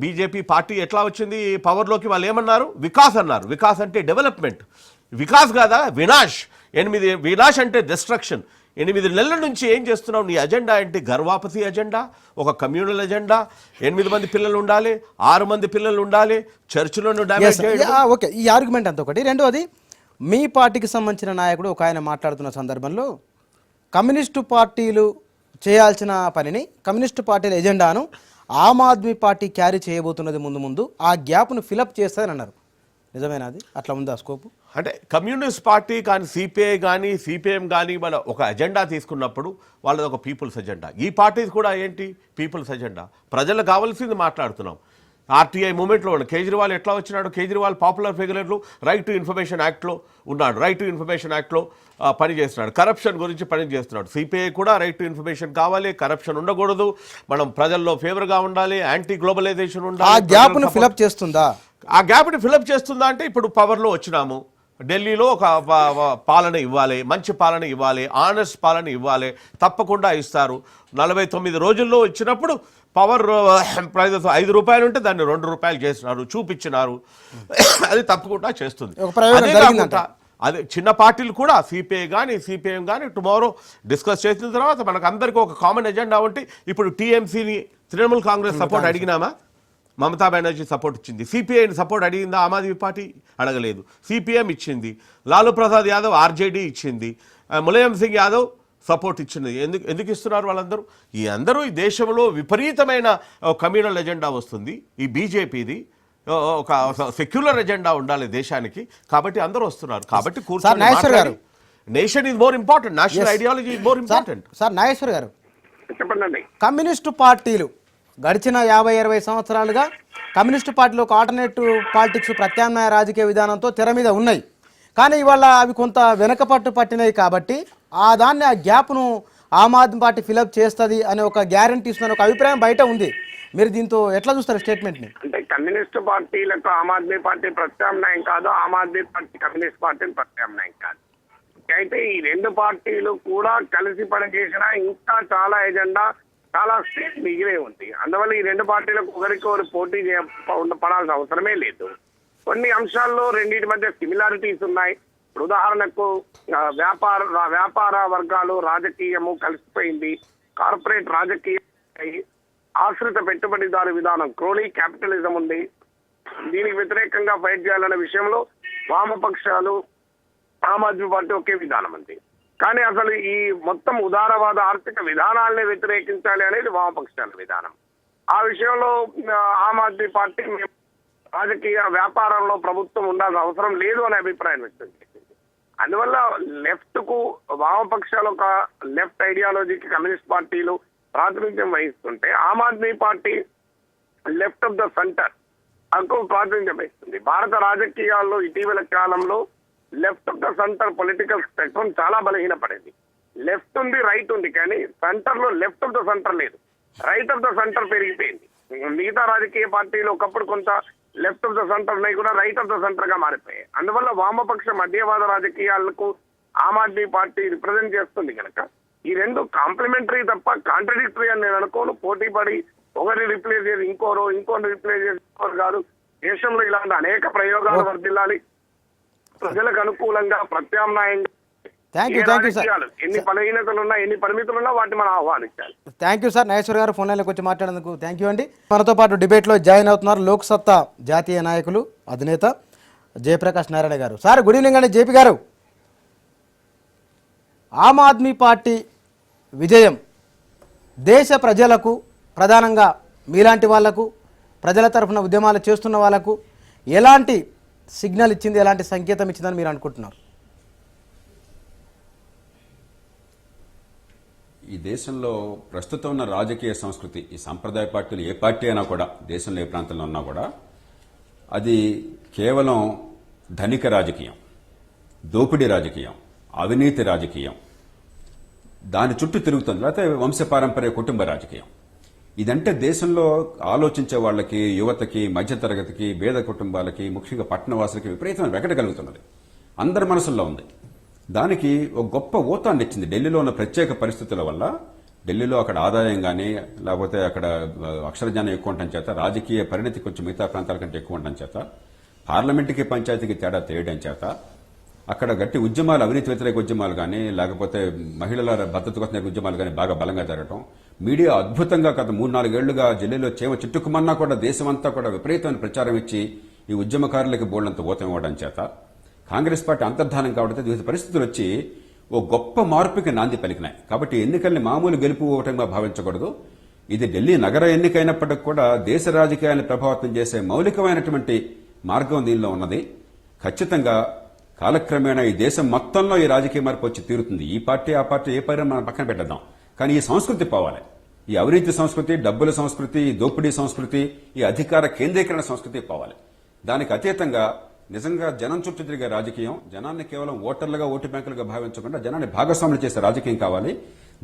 బీజేపీ పార్టీ ఎట్లా వచ్చింది పవర్లోకి? వాళ్ళు ఏమన్నారు, వికాస్ అన్నారు. వికాస్ అంటే డెవలప్మెంట్, వికాస్ కాదా వినాష్. వినాష్ అంటే డిస్ట్రక్షన్. 8 నెలల నుంచి ఏం చేస్తున్నావు? నీ అజెండా ఏంటి? గర్వాపతి అజెండా, ఒక కమ్యూనల్ అజెండా. 8 మంది పిల్లలు ఉండాలి, 6 మంది పిల్లలు ఉండాలి, చర్చిలోనూ డ్యామేజ్ చేయడం. ఓకే, ఈ ఆర్గ్యుమెంట్ అంత ఒకటి. రెండవది, మీ పార్టీకి సంబంధించిన నాయకుడు ఒక ఆయన మాట్లాడుతున్న సందర్భంలో కమ్యూనిస్టు పార్టీలు చేయాల్సిన పనిని, కమ్యూనిస్టు పార్టీల ఎజెండాను ఆమ్ ఆద్మీ పార్టీ క్యారీ చేయబోతున్నది ముందు ఆ గ్యాప్ను ఫిలప్ చేస్తుందని అన్నారు. నిజమేనా అది? అట్లా ఉందా స్కోపు? అంటే కమ్యూనిస్ట్ పార్టీ కానీ సిపిఐ కానీ సిపిఎం కానీ మన ఒక ఎజెండా తీసుకున్నప్పుడు వాళ్ళది ఒక పీపుల్స్ ఎజెండా. ఈ పార్టీస్ కూడా ఏంటి పీపుల్స్ ఎజెండా, ప్రజలకు కావాల్సింది మాట్లాడుతున్నాం. ఆర్టీఐ మూమెంట్లో ఉన్నాడు కేజ్రీవాల్. ఎట్లా వచ్చినాడు కేజ్రీవాల్? పాపులర్ ఫిగర్లు, రైట్ టు ఇన్ఫర్మేషన్ యాక్ట్లో ఉన్నాడు, రైట్ టు ఇన్ఫర్మేషన్ యాక్ట్లో పని చేస్తున్నాడు, కరప్షన్ గురించి పని చేస్తున్నాడు. సిపిఐ కూడా రైట్ టు ఇన్ఫర్మేషన్ కావాలి, కరప్షన్ ఉండకూడదు, మనం ప్రజల్లో ఫేవర్గా ఉండాలి, యాంటీ గ్లోబలైజేషన్ ఆ ఉండాలి. గ్యాప్ను ఫిలప్ చేస్తుందా? ఆ గ్యాప్ని ఫిలప్ చేస్తుందా అంటే ఇప్పుడు పవర్లో వచ్చినాము, ఢిల్లీలో ఒక పాలన ఇవ్వాలి, మంచి పాలన ఇవ్వాలి, ఆనెస్ట్ పాలన ఇవ్వాలి, తప్పకుండా ఇస్తారు. 49 రోజుల్లో ఇచ్చినప్పుడు పవర్ ప్రైజెస్ 5 రూపాయలు ఉంటే దాన్ని 2 రూపాయలు చేస్తున్నారు, చూపించినారు. అది తప్పకుండా చేస్తుంది. అదే కాకుండా అదే చిన్న పార్టీలు కూడా సిపిఐ కానీ సిపిఎం కానీ టుమారో డిస్కస్ చేసిన తర్వాత మనకు అందరికీ ఒక కామన్ ఎజెండా ఉంటే, ఇప్పుడు టీఎంసీని తృణమూల్ కాంగ్రెస్ సపోర్ట్ అడిగినామా? మమతా బెనర్జీ సపోర్ట్ ఇచ్చింది. సిపిఐని సపోర్ట్ అడిగిందా? ఆమ్ ఆద్మీ పార్టీ అడగలేదు, సిపిఎం ఇచ్చింది. లాలూ ప్రసాద్ యాదవ్ ఆర్జేడీ ఇచ్చింది, ములాయం సింగ్ యాదవ్ సపోర్ట్ ఇచ్చింది. ఎందుకు ఇస్తున్నారు వాళ్ళందరూ? ఈ అందరూ ఈ దేశంలో విపరీతమైన కమ్యూనల్ ఎజెండా వస్తుంది, ఈ బీజేపీది ఒక సెక్యులర్ ఎజెండా ఉండాలి దేశానికి, కాబట్టి అందరూ వస్తున్నారు. కాబట్టి కూర్చొని nation is more important, national ideology is more important. Sir Nageswar garu, చెప్పండి. కమ్యూనిస్టు పార్టీలు గడిచిన 50-20 సంవత్సరాలుగా కమ్యూనిస్టు పార్టీలు ఒక ఆల్టర్నేటివ్ పాలిటిక్స్, ప్రత్యామ్నాయ రాజకీయ విధానంతో తెర మీద ఉన్నాయి. కానీ ఇవాళ అవి కొంత వెనకపట్టు పట్టినాయి కాబట్టి ఆ గ్యాప్ను ఆమ్ ఆద్మీ పార్టీ ఫిలప్ చేస్తుంది అనే ఒక గ్యారంటీ ఇస్తున్న ఒక అభిప్రాయం బయట ఉంది. మీరు దీంతో ఎట్లా చూస్తారు స్టేట్మెంట్ని? అంటే కమ్యూనిస్ట్ పార్టీలకు ఆమ్ ఆద్మీ పార్టీ ప్రత్యామ్నాయం కాదు, ఆమ్ ఆద్మీ పార్టీ కమ్యూనిస్ట్ పార్టీని ప్రత్యామ్నాయం కాదు. అయితే ఈ రెండు పార్టీలు కూడా కలిసి పనిచేసినా ఇంకా చాలా ఎజెండా, చాలా స్టేట్ మిగిలే ఉంది. అందువల్ల ఈ రెండు పార్టీలకు ఒకరికొకరు పోటీ పడాల్సిన అవసరమే లేదు. కొన్ని అంశాల్లో రెండింటి మధ్య సిమిలారిటీస్ ఉన్నాయి. ఇప్పుడు ఉదాహరణకు వ్యాపార వర్గాలు, రాజకీయము కలిసిపోయింది, కార్పొరేట్ రాజకీయం, ఆశ్రిత పెట్టుబడిదారు విధానం, క్రోనీ క్యాపిటలిజం ఉంది. దీనికి వ్యతిరేకంగా ఫైట్ చేయాలనే విషయంలో వామపక్షాలు, ఆమ్ ఆద్మీ పార్టీ ఒకే విధానం ఉంది. కానీ అసలు ఈ మొత్తం ఉదారవాద ఆర్థిక విధానాలనే వ్యతిరేకించాలి అనేది వామపక్షాల విధానం. ఆ విషయంలో ఆమ్ ఆద్మీ పార్టీ రాజకీయ వ్యాపారంలో ప్రభుత్వం ఉండాల్సిన అవసరం లేదు అనే అభిప్రాయం వ్యక్తం చేసింది. అందువల్ల లెఫ్ట్ కు వామపక్షాలు ఒక లెఫ్ట్ ఐడియాలజీకి కమ్యూనిస్ట్ పార్టీలు ప్రాతినిధ్యం వహిస్తుంటే, Aam Aadmi party left of the centre అకు ప్రాతినిధ్యం వహిస్తుంది. భారత రాజకీయాల్లో ఇటీవల కాలంలో left of the centre political spectrum చాలా బలహీనపడింది. లెఫ్ట్ ఉంది, రైట్ ఉంది, కానీ సెంటర్ లో లెఫ్ట్ ఆఫ్ ద సెంటర్ లేదు, రైట్ ఆఫ్ ద సెంటర్ పెరిగిపోయింది. మిగతా రాజకీయ పార్టీలు ఒకప్పుడు కొంత లెఫ్ట్ ఆఫ్ ద సెంటర్ ఉన్నాయి కూడా రైట్ ఆఫ్ ద సెంటర్ గా మారిపోయాయి. అందువల్ల వామపక్ష మధ్యవాద రాజకీయాలకు ఆమ్ ఆద్మీ పార్టీ రిప్రజెంట్ చేస్తుంది కనుక ఈ రెండు కాంప్లిమెంటరీ తప్ప కాంట్రడిక్టరీ అని నేను అనుకోను. పోటీ పడి ఒకరిని రిప్లేస్ చేసి ఇంకోరిని రిప్లేస్ చేసి ఇంకోరు కాదు. దేశంలో ఇలాంటి అనేక ప్రయోగాలు వర్దిల్లాలి. ప్రజలకు అనుకూలంగా ప్రత్యామ్నాయంగా ఎన్ని బలహీనతలున్నా, ఎన్ని పరిమితులున్నా వాటిని మనం ఆహ్వానించాలి. Thank you sir. నాగేశ్వర్ గారు ఫోన్ లైన్లోకి వచ్చి మాట్లాడేందుకు థ్యాంక్ యూ అండి. మనతో పాటు డిబేట్లో జాయిన్ అవుతున్నారు లోక్ సత్తా జాతీయ నాయకులు, అధినేత జయప్రకాష్ నారాయణ గారు. సార్ గుడ్ ఈవినింగ్ అండి. జేపీ గారు, ఆమ్ ఆద్మీ పార్టీ విజయం దేశ ప్రజలకు, ప్రధానంగా మీలాంటి వాళ్లకు, ప్రజల తరఫున ఉద్యమాలు చేస్తున్న వాళ్లకు ఎలాంటి సిగ్నల్ ఇచ్చింది, ఎలాంటి సంకేతం ఇచ్చిందని మీరు అనుకుంటున్నారు? ఈ దేశంలో ప్రస్తుతం ఉన్న రాజకీయ సంస్కృతి, ఈ సాంప్రదాయ పార్టీలు ఏ పార్టీ అయినా కూడా, దేశంలో ఏ ప్రాంతంలో ఉన్నా కూడా, అది కేవలం ధనిక రాజకీయం, దోపిడీ రాజకీయం, అవినీతి రాజకీయం, దాని చుట్టూ తిరుగుతుంది. లేకపోతే వంశపారంపర్య కుటుంబ రాజకీయం. ఇదంటే దేశంలో ఆలోచించే వాళ్ళకి, యువతకి, మధ్యతరగతికి, పేద కుటుంబాలకి, ముఖ్యంగా పట్టణవాసులకి విపరీతమైన వెగట కలుగుతున్నది. అందరి మనసుల్లో ఉంది. దానికి ఒక గొప్ప ఊతాన్ని ఇచ్చింది ఢిల్లీలో ఉన్న ప్రత్యేక పరిస్థితుల వల్ల. ఢిల్లీలో అక్కడ ఆదాయం కానీ, లేకపోతే అక్కడ అక్షరజ్ఞానం ఎక్కువ ఉండటం చేత, రాజకీయ పరిణతి కొంచెం మిగతా ప్రాంతాల కంటే ఎక్కువ ఉండటం చేత, పార్లమెంటుకి పంచాయతీకి తేడా తెలియడం చేత, అక్కడ గట్టి ఉద్యమాలు, అవినీతి వ్యతిరేక ఉద్యమాలు కానీ, లేకపోతే మహిళల భద్రత కోసం ఉద్యమాలు కానీ బాగా బలంగా జరగడం, మీడియా అద్భుతంగా గత 3-4 ఏళ్లుగా ఢిల్లీలో చిట్టుకుమన్నా కూడా దేశమంతా కూడా విపరీతమైన ప్రచారం ఇచ్చి ఈ ఉద్యమకారులకు బోల్డంత ఊతం ఇవ్వడం చేత, కాంగ్రెస్ పార్టీ అంతర్ధానం కాబట్టి వివిధ పరిస్థితులు వచ్చి ఓ గొప్ప మార్పుకి నాంది పలికినాయి. కాబట్టి ఎన్నికల్ని మామూలు గెలుపు ఓటంగా భావించకూడదు. ఇది ఢిల్లీ నగర ఎన్నికైనప్పటికీ కూడా దేశ రాజకీయాన్ని ప్రభావితం చేసే మౌలికమైనటువంటి మార్గం దీనిలో ఉన్నది. ఖచ్చితంగా కాలక్రమేణా ఈ దేశం మొత్తంలో ఈ రాజకీయ మార్పు వచ్చి తీరుతుంది. ఈ పార్టీ ఆ పార్టీ ఏ పార్టీ మనం పక్కన పెట్టేద్దాం, కానీ ఈ సంస్కృతి పోవాలి. ఈ అవినీతి సంస్కృతి, డబ్బుల సంస్కృతి, ఈ దోపిడీ సంస్కృతి, ఈ అధికార కేంద్రీకరణ సంస్కృతి పోవాలి. దానికి అతీతంగా నిజంగా జనం చుట్టూ తిరిగే రాజకీయం, జనాన్ని కేవలం ఓటర్లుగా, ఓటు బ్యాంకులుగా భావించకుండా జనాన్ని భాగస్వాములు చేసే రాజకీయం కావాలి.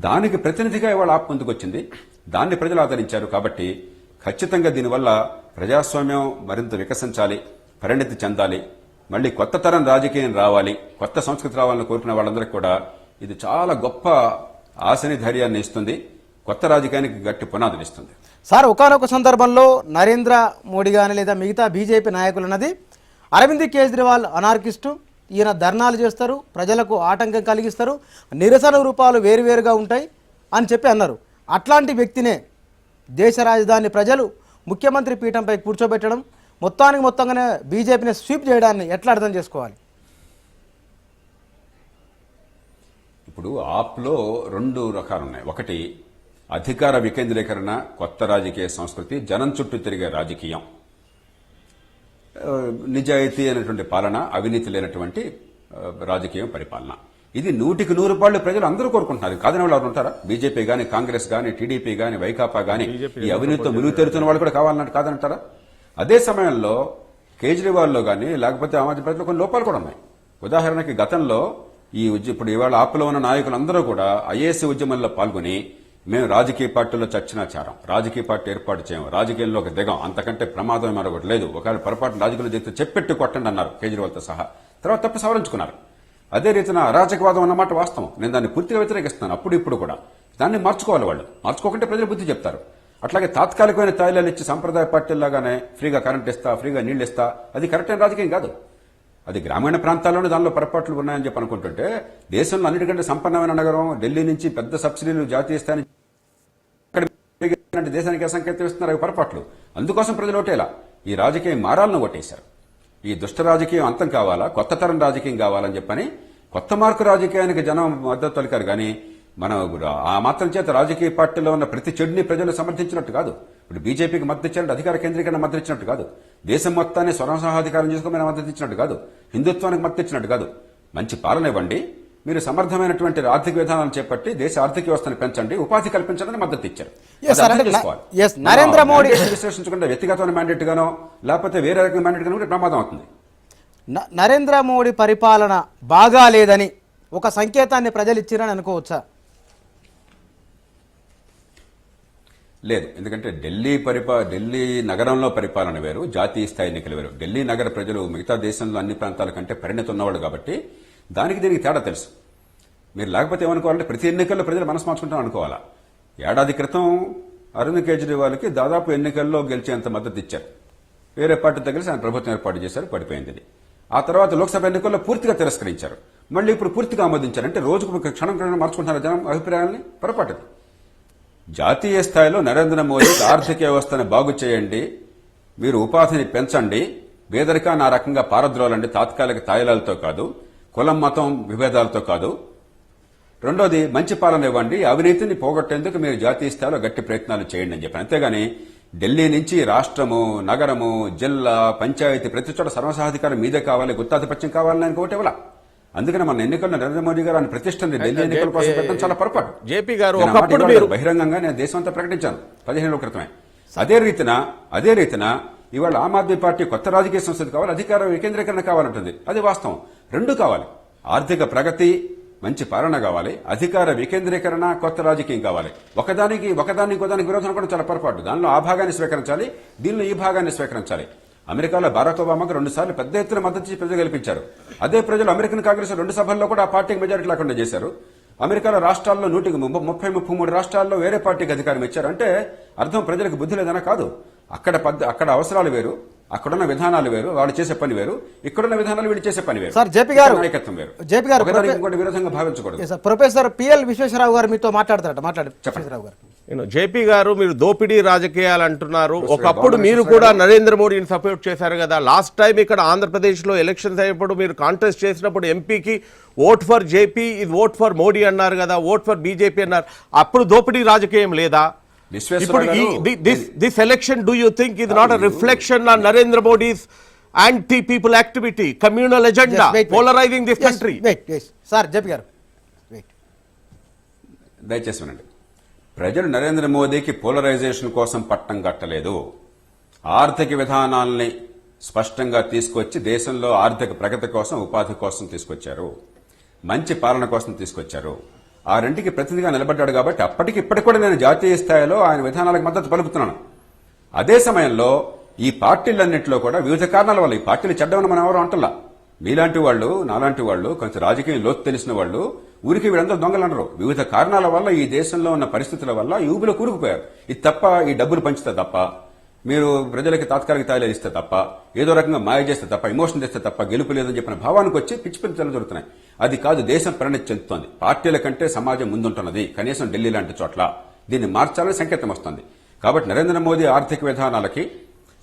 దానికి ప్రతినిధిగా ఇవాళ ఆప్ ముందుకొచ్చింది. దాన్ని ప్రజలు ఆదరించారు. కాబట్టి ఖచ్చితంగా దీనివల్ల ప్రజాస్వామ్యం మరింత వికసించాలి, పరిణతి చెందాలి, మళ్ళీ కొత్త తరం రాజకీయం రావాలి, కొత్త సంస్కృతి రావాలని కోరుకునే వాళ్ళందరికీ కూడా ఇది చాలా గొప్ప ఆశని, ధైర్యాన్ని ఇస్తుంది. కొత్త రాజకీయానికి గట్టి పునాదులు ఇస్తుంది. సార్, ఒకానొక సందర్భంలో నరేంద్ర మోడీ కానీ లేదా మిగతా బీజేపీ నాయకులు అన్నది అరవింద్ కేజ్రీవాల్ అనార్కిస్టు, ఈయన ధర్నాలు చేస్తారు, ప్రజలకు ఆటంకం కలిగిస్తారు, నిరసన రూపాలు వేరువేరుగా ఉంటాయి అని చెప్పి అన్నారు. అట్లాంటి వ్యక్తినే దేశ రాజధాని ప్రజలు ముఖ్యమంత్రి పీఠంపై కూర్చోబెట్టడం, మొత్తంగానే బీజేపీని స్వీప్ చేయడాన్ని ఎట్లా అర్థం చేసుకోవాలి? ఇప్పుడు ఆప్లో 2 రకాలు ఉన్నాయి. ఒకటి అధికార వికేంద్రీకరణ, కొత్త రాజకీయ సంస్కృతి, జనం చుట్టూ తిరిగే రాజకీయం, నిజాయితీ అయినటువంటి పాలన, అవినీతి లేనటువంటి రాజకీయం, పరిపాలన. ఇది 100% ప్రజలు అందరూ కోరుకుంటున్నారు. కాదని వాళ్ళు ఉంటారా? బీజేపీ గాని, కాంగ్రెస్ గాని, టీడీపీ గాని, వైకాపా గాని ఈ అవినీతితో ములుగు తెరుతున్న వాళ్ళు కూడా కావాలన్నట్టు కాదంటారా? అదే సమయంలో కేజ్రీవాల్లో గాని లేకపోతే ఆమ్ ఆద్మీ పార్టీలో కొన్ని లోపాలు కూడా ఉన్నాయి. ఉదాహరణకి గతంలో ఇప్పుడు ఇవాళ ఆప్లో ఉన్న నాయకులందరూ కూడా ఐఏఎస్ ఉద్యమంలో పాల్గొని మేము రాజకీయ పార్టీలో చర్చనా చేరం, రాజకీయ పార్టీ ఏర్పాటు చేయం, రాజకీయంలోకి దిగం, అంతకంటే ప్రమాదం మరొకటి లేదు, ఒకవేళ పొరపాటు రాజకీయంలో దిగితే చెప్పెట్టు కొట్టండి అన్నారు కేజ్రీవాల్తో సహా. తర్వాత తప్పు సవరించుకున్నారు. అదే రీతిన అరాచకవాదం అన్నమాట వాస్తవం. నేను దాన్ని పూర్తిగా వ్యతిరేకిస్తున్నాను. అప్పుడు ఇప్పుడు కూడా దాన్ని మార్చుకోవాలి. వాళ్ళు మార్చుకోకుంటే ప్రజలు బుద్ధి చెప్తారు. అట్లాగే తాత్కాలికమైన తాయిలాలు ఇచ్చి సంప్రదాయ పార్టీలాగానే ఫ్రీగా కరెంట్ ఇస్తా, ఫ్రీగా నీళ్లు ఇస్తా, అది కరెక్ట్ అయిన రాజకీయం కాదు. అది గ్రామీణ ప్రాంతాల్లోనే దానిలో పొరపాట్లు ఉన్నాయని చెప్పి అనుకుంటుంటే, దేశంలో అన్నిటికంటే సంపన్నమైన నగరం ఢిల్లీ నుంచి పెద్ద సబ్సిడీలు జాతీయ స్థాయి దేశానికి సంకేతం ఇస్తున్నారు. అవి పొరపాట్లు. అందుకోసం ప్రజలు ఓటేలా ఈ రాజకీయం మారాలను ఓటేశారు. ఈ దుష్ట రాజకీయం అంతం కావాలా, కొత్త తరం రాజకీయం కావాలని చెప్పని కొత్త మార్కు రాజకీయానికి జనం మద్దతు తొలికారు. కానీ మనం ఆ మాత్రం చేత రాజకీయ పార్టీలో ఉన్న ప్రతి చెడుని ప్రజలు సమర్థించినట్టు కాదు. ఇప్పుడు బీజేపీకి మద్దతు ఇచ్చినట్టు, అధికార కేంద్రీకరణ మద్దతు ఇచ్చినట్టు కాదు, దేశం మొత్తాన్ని స్వరంసహాధికారం చేసుకోమని మద్దతు ఇచ్చినట్టు కాదు, హిందుత్వానికి మద్దతు ఇచ్చినట్టు కాదు. మంచి పాలన ఇవ్వండి, మీరు సమర్థమైనటువంటి ఆర్థిక విధానాలు చేపట్టి దేశ ఆర్థిక వ్యవస్థను పెంచండి, ఉపాధి కల్పించడానికి మద్దతు ఇచ్చారు. నరేంద్ర మోడీ విశ్లేషించకుండా వ్యక్తిగతమైన మ్యాండేట్ గానో లేకపోతే వేరే రకమైన మ్యాండేట్ గానో ప్రమాదం అవుతుంది. నరేంద్ర మోడీ పరిపాలన బాగా లేదని ఒక సంకేతాన్ని ప్రజలు ఇచ్చిరని అనుకోవచ్చా? లేదు. ఎందుకంటే ఢిల్లీ నగరంలో పరిపాలన వేరు, జాతీయ స్థాయి ఎన్నికలు వేరు. ఢిల్లీ నగర ప్రజలు మిగతా దేశంలో అన్ని ప్రాంతాల కంటే పరిణతి ఉన్నవాడు కాబట్టి దీనికి తేడా తెలుసు. మీరు లేకపోతే ఏమనుకోవాలంటే ప్రతి ఎన్నికల్లో ప్రజలు మనసు మార్చుకుంటాం అనుకోవాలా. ఏడాది క్రితం అరవింద్ కేజ్రీవాల్కి దాదాపు ఎన్నికల్లో గెలిచేంత మద్దతు ఇచ్చారు. వేరే పార్టీతో కలిసి ఆయన ప్రభుత్వం ఏర్పాటు చేశారు, పడిపోయింది. ఆ తర్వాత లోక్సభ ఎన్నికల్లో పూర్తిగా తిరస్కరించారు. మళ్ళీ ఇప్పుడు పూర్తిగా ఆమోదించారు. అంటే రోజుకు క్షణం మార్చుకుంటున్నారు జనం అభిప్రాయాన్ని. పొరపాటు. జాతీయ స్థాయిలో నరేంద్ర మోదీ ఆర్థిక వ్యవస్థను బాగు చేయండి, మీరు ఉపాధిని పెంచండి, పేదరికాన్ని ఆ రకంగా పారద్రోలండి, తాత్కాలిక తాయిలాలతో కాదు, కులం మతం విభేదాలతో కాదు. రెండోది మంచి పాలన ఇవ్వండి, అవినీతిని పోగొట్టేందుకు మీరు జాతీయ స్థాయిలో గట్టి ప్రయత్నాలు చేయండి అని చెప్పాను. అంతేగాని ఢిల్లీ నుంచి రాష్ట్రము, నగరము, జిల్లా, పంచాయతీ ప్రతి చోట సర్వసహాధికారం మీదే కావాలి, గుత్తాధిపత్యం కావాలని ఆయన ఒకటి ఇవ్వాల. అందుకని మన ఎన్నికల్లో నరేంద్ర మోదీ గారు ఆయన ప్రతిష్టని ఢిల్లీ ఎన్నికల కోసం పెట్టడం చాలా పొరపాటు. జేపీ గారు ఒకప్పుడు మీరు బహిరంగంగా నేను దేశమంతా ప్రకటించాను 15 ఏళ్ల క్రితమే. అదే రీతిన ఇవాళ ఆమ్ ఆద్మీ పార్టీ కొత్త రాజకీయ సంస్థలు కావాలి, అధికార వికేంద్రీకరణ కావాలంటుంది. అది వాస్తవం. రెండు కావాలి. ఆర్థిక ప్రగతి, మంచి పాలన కావాలి, అధికార వికేంద్రీకరణ, కొత్త రాజకీయం కావాలి. ఒకదానికి విరోధం కూడా చాలా పొరపాటు. దానిలో ఆ భాగాన్ని స్వీకరించాలి, దీనిలో ఈ భాగాన్ని స్వీకరించాలి. అమెరికాలో బారాక్ ఒబామాకు 2 సార్లు పెద్ద ఎత్తున మద్దతు ప్రజలు గెలిపించారు. అదే ప్రజలు అమెరికన్ కాంగ్రెస్ 2 సభల్లో కూడా ఆ పార్టీకి మెజారిటీ లేకుండా చేశారు. అమెరికాలో రాష్ట్రాల్లో 133 రాష్ట్రాల్లో వేరే పార్టీకి అధికారం ఇచ్చారు. అంటే అర్థం ప్రజలకు బుద్ధి లేదనా కాదు. అక్కడ అవసరాలు వేరు, అక్కడున్న విధానాలు వేరు, వాళ్ళు చేసే పని వేరు, ఇక్కడున్న విధానాలు వీళ్ళు చేసే పని వేరు. నాయకత్వం వేరు. ఇంకోటి విరోధంగా భావించకూడదు. ప్రొఫెసర్ పిఎల్ విశ్వేశ్వరరావు గారు మీతో మాట్లాడతారట. జేపీ గారు, మీరు దోపిడీ రాజకీయాలు అంటున్నారు. ఒకప్పుడు మీరు కూడా నరేంద్ర మోడీని సపోర్ట్ చేశారు కదా. లాస్ట్ టైం ఇక్కడ ఆంధ్రప్రదేశ్ లో ఎలక్షన్స్ అయినప్పుడు మీరు కాంటెస్ట్ చేసినప్పుడు ఎంపీకి ఓట్ ఫర్ జేపీ, ఇది ఓట్ ఫర్ మోడీ అన్నారు కదా, ఓట్ ఫర్ బీజేపీ అన్నారు. అప్పుడు దోపిడీ రాజకీయం లేదా? ఇప్పుడు this election, do you think is not a reflection on Narendra Modi's anti-people activity, communal agenda, polarizing this country. Sir JP గారు వెయిట్. దయచేసి వినండి. ప్రజలు నరేంద్ర మోదీకి పోలరైజేషన్ కోసం పట్టం కట్టలేదు. ఆర్థిక విధానాల్ని స్పష్టంగా తీసుకొచ్చి దేశంలో ఆర్థిక ప్రగతి కోసం, ఉపాధి కోసం తీసుకొచ్చారు. మంచి పాలన కోసం తీసుకొచ్చారు. ఆ రెంటికి ప్రతినిధిగా నిలబడ్డాడు కాబట్టి అప్పటికి ఇప్పటికి కూడా నేను జాతీయ స్థాయిలో ఆయన విధానాలకు మద్దతు పలుకుతున్నాను. అదే సమయంలో ఈ పార్టీలన్నింటిలో కూడా వివిధ కారణాల వల్ల, ఈ పార్టీలు చెడ్డమని మనం ఎవరు అంటలా, మీలాంటి వాళ్ళు, నాలాంటి వాళ్ళు, కొంచెం రాజకీయం లోతు తెలిసిన వాళ్ళు ఊరికి వీళ్ళందరూ దొంగలు అనరు. వివిధ కారణాల వల్ల, ఈ దేశంలో ఉన్న పరిస్థితుల వల్ల ఈ ఊబిలో కూరుకుపోయారు. ఇది తప్ప, ఈ డబ్బులు పంచితే తప్ప, మీరు ప్రజలకి తాత్కాలిక తాయిలు ఇస్తే తప్ప, ఏదో రకంగా మాయ చేస్తే తప్ప, ఎమోషన్ చేస్తే తప్ప గెలుపు లేదని చెప్పిన భావానికి వచ్చి పిచ్చి పిచ్చి జరుగుతున్నాయి. అది కాదు, దేశం పరిణతి చెందుతోంది. పార్టీల కంటే సమాజం ముందుంటున్నది, కనీసం ఢిల్లీ లాంటి చోట్ల. దీన్ని మార్చాలని సంకేతం వస్తుంది. కాబట్టి నరేంద్ర మోదీ ఆర్థిక విధానాలకి,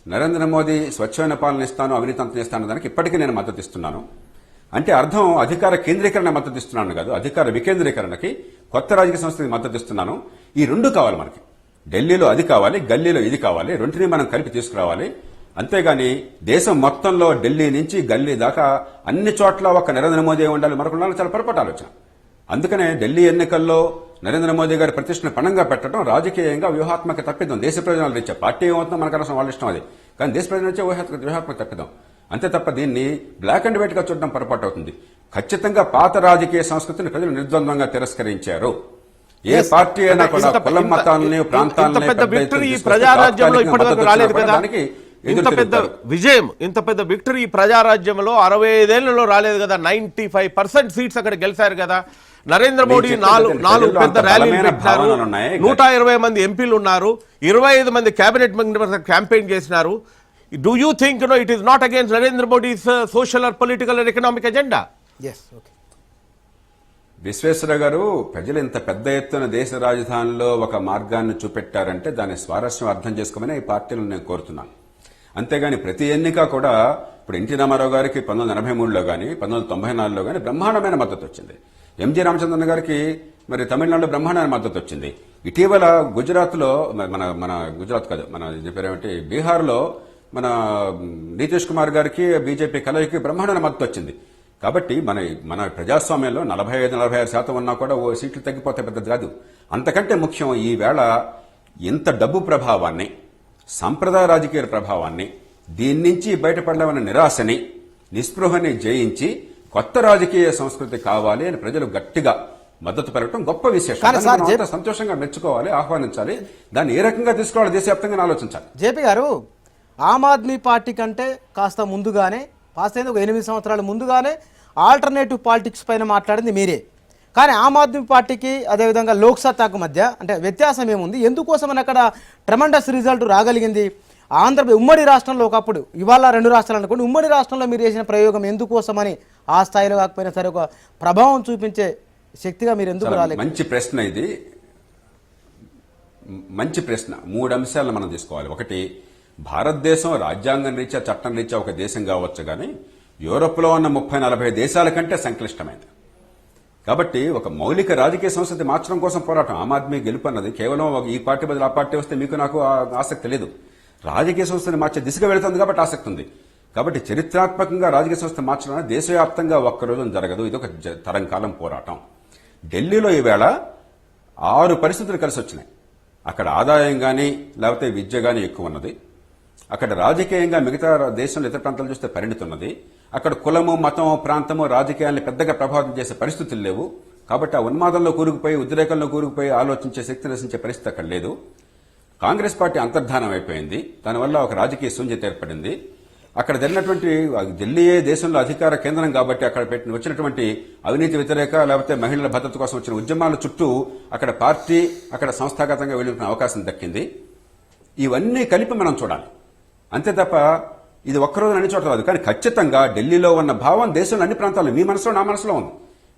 నరేంద్ర మోదీ స్వచ్ఛమైన పాలన ఇస్తాను, అవినీతి అంతం ఇస్తాను దానికి ఇప్పటికీ నేను మద్దతు ఇస్తున్నాను. అంటే అర్థం అధికార కేంద్రీకరణ మద్దతు ఇస్తున్నాను కాదు, అధికార వికేంద్రీకరణకి, కొత్త రాజకీయ సంస్థకి మద్దతు ఇస్తున్నాను. ఈ రెండు కావాలి మనకి. ఢిల్లీలో అది కావాలి, గల్లీలో ఇది కావాలి. రెంటిని మనం కలిపి తీసుకురావాలి. అంతేగాని దేశం మొత్తంలో ఢిల్లీ నుంచి గల్లీ దాకా అన్ని చోట్ల ఒక నరేంద్ర మోదీ ఉండాలి, మరొక చాలా పొరపాటు ఆలోచన. అందుకనే ఢిల్లీ ఎన్నికల్లో నరేంద్ర మోదీ గారి ప్రతిష్టను పణంగా పెట్టడం రాజకీయంగా వ్యూహాత్మక తప్పిదం. దేశ ప్రయోజనాలు రీత్యా పార్టీ ఏమవుతుందో మనకు అనవసరం, వాళ్ళ ఇష్టం అది. కానీ దేశ ప్రయోజనం వచ్చే వ్యూహాత్మక తప్పిదం. అంతే తప్ప దీన్ని బ్లాక్ అండ్ వైట్ గా చూడడం పొరపాటు అవుతుంది. ఖచ్చితంగా పాత రాజకీయ సంస్కృతిని ప్రజలు నిర్ద్వంద్వంగా తిరస్కరించారు. ఏ పార్టీ అయినా కూడా కులం, మతాలని, ప్రాంతాలని ప్రజారాజ్యంలో ఇప్పటివరకు రాలేదు కదా. ఇంత పెద్ద విజయం, ఇంత పెద్ద విక్టరీ ప్రజారాజ్యంలో 65 రాలేదు కదా. 95% సీట్స్ అక్కడ గెలిచారు కదా. నరేంద్ర మోడీ నాలుగు పెద్ద ర్యాలీలు పెట్టారు. 120 మంది ఎంపీలు ఉన్నారు. 25 మంది కేబినెట్ మెంబర్స్ క్యాంపెయిన్ చేసినారు. Do you think it is not against Narendra Modi's social or political and economic agenda? Visweswara garu, ప్రజలు ఇంత పెద్ద ఎత్తున దేశ రాజధానిలో ఒక మార్గాన్ని చూపెట్టారంటే దాని స్వారస్యం అర్థం చేసుకోమని ఈ పార్టీలను నేను కోరుతున్నాను. అంతేగాని ప్రతి ఎన్నిక కూడా, ఇప్పుడు ఎన్టీ రామారావు గారికి 1983లో గానీ 1994లో గానీ బ్రహ్మాండమైన మద్దతు వచ్చింది. ఎంజీ రామచంద్రన్ గారికి మరి తమిళనాడులో బ్రహ్మాండమైన మద్దతు వచ్చింది. ఇటీవల గుజరాత్లో, మన గుజరాత్ కాదు, మన పేరేమిటి, బీహార్లో మన నితీష్ కుమార్ గారికి బీజేపీ కలయికి బ్రహ్మాండమైన మద్దతు వచ్చింది. కాబట్టి మన ప్రజాస్వామ్యంలో 45-46% ఉన్నా కూడా ఓ సీట్లు తగ్గిపోతే పెద్దది కాదు. అంతకంటే ముఖ్యం, ఈ వేళ ఇంత డబ్బు ప్రభావాన్ని, సంప్రదాయ రాజకీయ ప్రభావాన్ని, దీని నుంచి బయటపడలేమన్న నిరాశని, నిస్పృహని జయించి కొత్త రాజకీయ సంస్కృతి కావాలి అని ప్రజలు గట్టిగా మద్దతు పెరగడం గొప్ప విశేషం. సంతోషంగా మెచ్చుకోవాలి, ఆహ్వానించాలి. దాన్ని ఏ రకంగా తీసుకోవాలి దేశవ్యాప్తంగా ఆలోచించాలి. జేపీ గారు, ఆమ్ ఆద్మీ పార్టీ కంటే కాస్త ముందుగానే, పాస్ అయింది ఒక 8 సంవత్సరాల ముందుగానే ఆల్టర్నేటివ్ పాలిటిక్స్ పైన మాట్లాడింది మీరే. కానీ ఆమ్ ఆద్మీ పార్టీకి అదేవిధంగా లోక్ సత్తాకు మధ్య అంటే వ్యత్యాసం ఏముంది? ఎందుకోసమని అక్కడ ట్రెమండస్ రిజల్ట్ రాగలిగింది? ఆంధ్రప్రదేశ్ ఉమ్మడి రాష్ట్రంలో ఒకప్పుడు, ఇవాళ 2 రాష్ట్రాలు అనుకోండి, ఉమ్మడి రాష్ట్రంలో మీరు చేసిన ప్రయోగం ఎందుకోసమని ఆ స్థాయిలో కాకపోయినా సరే ఒక ప్రభావం చూపించే శక్తిగా మీరు ఎందుకు రాలేదు? మంచి ప్రశ్న ఇది, మంచి ప్రశ్న. 3 అంశాలను మనం తీసుకోవాలి. ఒకటి, భారతదేశం రాజ్యాంగం రీత్యా, చట్టం రీత్యా ఒక దేశం కావచ్చు, కానీ యూరోప్లో ఉన్న 30-40 దేశాల కంటే సంక్లిష్టమైంది. కాబట్టి ఒక మౌలిక రాజకీయ సంస్కృతి మార్చడం కోసం పోరాటం. ఆమ్ ఆద్మీ గెలుపు అన్నది కేవలం ఈ పార్టీ బదులు ఆ పార్టీ వస్తే మీకు నాకు ఆసక్తి లేదు. రాజకీయ సంస్థని మార్చే దిశగా వెళుతుంది కాబట్టి ఆసక్తి ఉంది. కాబట్టి చరిత్రాత్మకంగా రాజకీయ సంస్థ మార్చడం దేశవ్యాప్తంగా ఒక్కరోజు జరగదు. ఇది ఒక తరం కాలం పోరాటం. ఢిల్లీలో ఈవేళ 6 పరిస్థితులు కలిసి వచ్చినాయి. అక్కడ ఆదాయం కానీ లేకపోతే విద్య కానీ ఎక్కువ ఉన్నది. అక్కడ రాజకీయంగా మిగతా దేశంలో ఇతర ప్రాంతాలు చూస్తే పరిణితి ఉన్నది. అక్కడ కులము, మతం, ప్రాంతము రాజకీయాన్ని పెద్దగా ప్రభావితం చేసే పరిస్థితులు లేవు. కాబట్టి ఆ ఉన్మాదంలో కూరుకుపోయి, ఉద్రేకంలో కూరుకుపోయి ఆలోచించే శక్తి నశించే పరిస్థితి అక్కడ లేదు. కాంగ్రెస్ పార్టీ అంతర్ధానం అయిపోయింది. దానివల్ల ఒక రాజకీయ శూన్యత ఏర్పడింది. అక్కడ జరిగినటువంటి, ఢిల్లీయే దేశంలో అధికార కేంద్రం కాబట్టి అక్కడ వచ్చినటువంటి అవినీతి వ్యతిరేక లేకపోతే మహిళల భద్రత కోసం వచ్చిన ఉద్యమాల చుట్టూ అక్కడ పార్టీ, అక్కడ సంస్థాగతంగా వెళ్ళిన అవకాశం దక్కింది. ఇవన్నీ కలిపి మనం చూడాలి. అంతే తప్ప ఇది ఒక్కరోజు అన్ని చోట్ల రాదు. కానీ ఖచ్చితంగా ఢిల్లీలో ఉన్న భావం దేశంలో అన్ని ప్రాంతాల్లో, మీ మనసులో నా మనసులో ఉంది.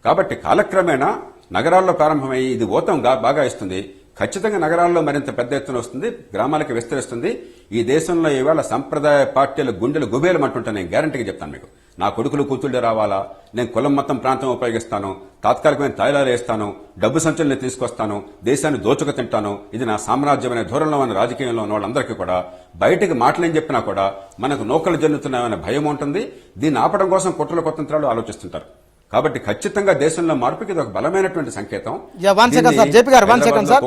కాబట్టి కాలక్రమేణా నగరాల్లో ప్రారంభమై ఇది ఓతం బాగా ఇస్తుంది. ఖచ్చితంగా నగరాల్లో మరింత పెద్ద ఎత్తున వస్తుంది, గ్రామాలకు విస్తరిస్తుంది. ఈ దేశంలో ఇవాళ సంప్రదాయ పార్టీల గుండెలు గుబేలమంటుంటే నేను గ్యారంటీగా చెప్తాను మీకు. నా కొడుకులు కూతుళ్లు రావాలా, నేను కులం మొత్తం ప్రాంతం ఉపయోగిస్తాను, తాత్కాలికమైన తాయిలాలు వేస్తాను, డబ్బు సంచుల్ని తీసుకొస్తాను, దేశాన్ని దోచుకు తింటాను, ఇది నా సామ్రాజ్యం అనే ధోరణిలో ఉన్న రాజకీయంలో ఉన్న వాళ్ళందరికీ కూడా బయటకు మాటలేం చెప్పినా కూడా మనకు నూకలు జరుగుతున్నాయనే భయం ఉంటుంది. దీన్ని ఆపడం కోసం కుట్రల కుతంత్రాలు ఆలోచిస్తుంటారు. కాబట్టి ఖచ్చితంగా దేశంలో మార్పుకి ఇది ఒక బలమైనటువంటి సంకేతం.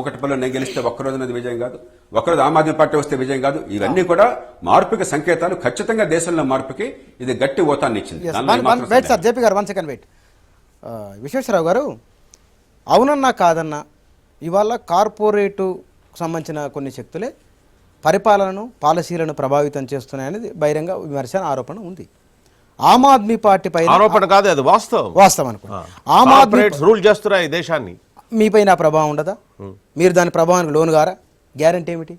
ఒకటిపల్లి నేను గెలిస్తే ఒక్కరోజు అనేది విజయం కాదు, ఒక్కరోజు ఆమ్ ఆద్మీ పార్టీ వస్తే విజయం కాదు. ఇవన్నీ కూడా మార్పుకి సంకేతాలు. ఖచ్చితంగా దేశంలో మార్పుకి ఇది గట్టి ఓతాన్ని ఇచ్చింది. విశ్వేశ్వరరావు గారు, అవునన్నా కాదన్నా ఇవాళ కార్పొరేటు సంబంధించిన కొన్ని శక్తులే పరిపాలనను, పాలసీలను ప్రభావితం చేస్తున్నాయనేది బహిరంగ విమర్శ, ఆరోపణ ఉంది. ఆమ్ ఆద్మీ పార్టీ పైన ఆరోపణ కాదు, అది వాస్తవం అనుకోండి. ఆమ్ ఆద్మీ రూల్ చేస్తున్నాయి దేశాన్ని. మీపైన ప్రభావం ఉండదా? మీరు దాని ప్రభావానికి లోను గారా? గ్యారంటీ ఏమిటి?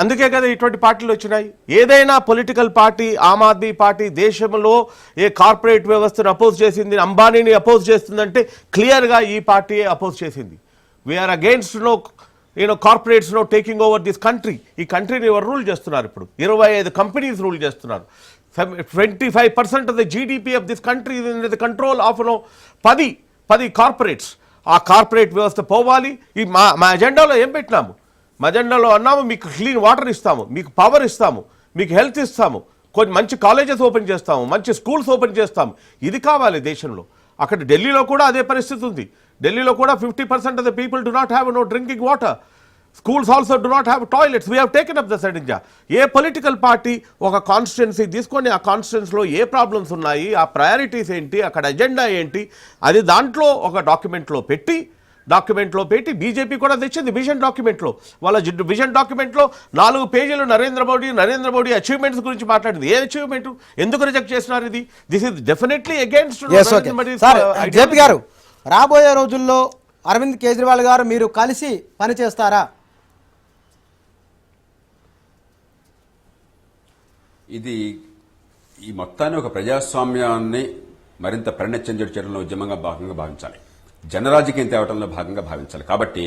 అందుకే కదా ఇటువంటి పార్టీలు వచ్చినాయి. ఏదైనా పొలిటికల్ పార్టీ, ఆమ్ ఆద్మీ పార్టీ దేశంలో ఏ కార్పొరేట్ వ్యవస్థను అపోజ్ చేసింది, అంబానీని అపోజ్ చేస్తుందంటే క్లియర్గా ఈ పార్టీయే అపోజ్ చేసింది. We are against corporates taking over this country. ఈ కంట్రీని ఎవరు రూల్ చేస్తున్నారు? ఇప్పుడు 25 కంపెనీస్ రూల్ చేస్తున్నారు. 25% of the GDP of this country is in the control of 10 corporates. ఆ కార్పొరేట్ వ్యవస్థ పోవాలి. ఈ మా అజెండాలో ఏం పెట్టినాము? మా అజెండాలో అన్నాము, మీకు క్లీన్ వాటర్ ఇస్తాము, మీకు పవర్ ఇస్తాము, మీకు హెల్త్ ఇస్తాము, కొన్ని మంచి కాలేజెస్ ఓపెన్ చేస్తాము, మంచి స్కూల్స్ ఓపెన్ చేస్తాము. ఇది కావాలి దేశంలో. అక్కడ ఢిల్లీలో కూడా అదే పరిస్థితి ఉంది. ఢిల్లీలో కూడా 50% of the people do not have no drinking water. Schools also do not have toilets. We have taken up this agenda. A political party ఒక కాన్స్టిట్యున్సీ తీసుకొని ఆ కాన్స్టిట్యున్సీలో ఏ ప్రాబ్లమ్స్ ఉన్నాయి, ఆ ప్రయారిటీస్ ఏంటి, అక్కడ అజెండా ఏంటి, అది దాంట్లో ఒక డాక్యుమెంట్లో పెట్టి బీజేపీ కూడా తెచ్చింది విజన్ డాక్యుమెంట్లో. వాళ్ళ విజన్ డాక్యుమెంట్లో 4 పేజీలు నరేంద్ర మోడీ అచీవ్మెంట్స్ గురించి మాట్లాడింది. ఏ అచీవ్మెంట్? ఎందుకు రిజెక్ట్ చేస్తున్నారు? ఇది this is definitely against JP గారు. రాబోయే రోజుల్లో అరవింద్ కేజ్రీవాల్ గారు మీరు కలిసి పనిచేస్తారా? ఇది ఈ మొత్తాన్ని ఒక ప్రజాస్వామ్యాన్ని మరింత పరిణత్యం చేయడంలో ఉద్యమంగా భాగంగా భావించాలి, జనరాజకీయం తేవడంలో భాగంగా భావించాలి. కాబట్టి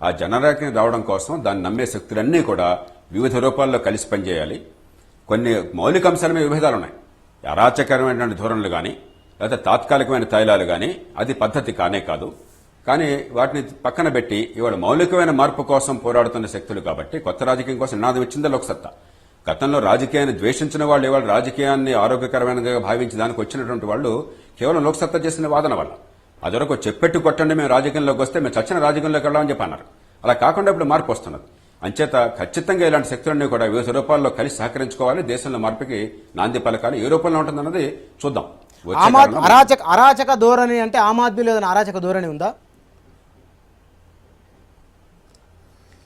ఆ జనరాజకీయం రావడం కోసం దాన్ని నమ్మే శక్తులన్నీ కూడా వివిధ రూపాల్లో కలిసి పనిచేయాలి. కొన్ని మౌలిక అంశాల మీద విభేదాలు ఉన్నాయి. అరాచకరమైనటువంటి ధోరణులు కానీ, లేదా తాత్కాలికమైన తైలాలు కానీ అది పద్ధతి కానే కాదు. కానీ వాటిని పక్కన పెట్టి ఇవాళ మౌలికమైన మార్పు కోసం పోరాడుతున్న శక్తులు కాబట్టి కొత్త రాజకీయం కోసం నినాదం ఇచ్చిందే లోక్సత్తా. గతంలో రాజకీయాన్ని ద్వేషించిన వాళ్ళు ఇవాళ రాజకీయాన్ని ఆరోగ్యకరమైనదిగా భావించి దానికి వచ్చినటువంటి వాళ్ళు కేవలం లోక్సత్తా చేసిన వాదన వల్ల. అదొరకు చెప్పెట్టు కొట్టండి, మేము రాజకీయంలోకి వస్తే మేము చచ్చిన రాజకీయంలోకి వెళ్ళామని చెప్పి అన్నారు. అలా కాకుండా ఇప్పుడు మార్పు వస్తున్నది. అంచేత ఖచ్చితంగా ఇలాంటి శక్తులన్నీ కూడా వివిధ రూపాల్లో కలిసి సహకరించుకోవాలి, దేశంలో మార్పుకి నాంది పలకాలి. ఏ రూపంలో ఉంటుందన్నది చూద్దాం. అరాచక ధోరణి అంటే ఆమ్ ఆద్మీ లేదని అరాచక ధోరణి ఉందా?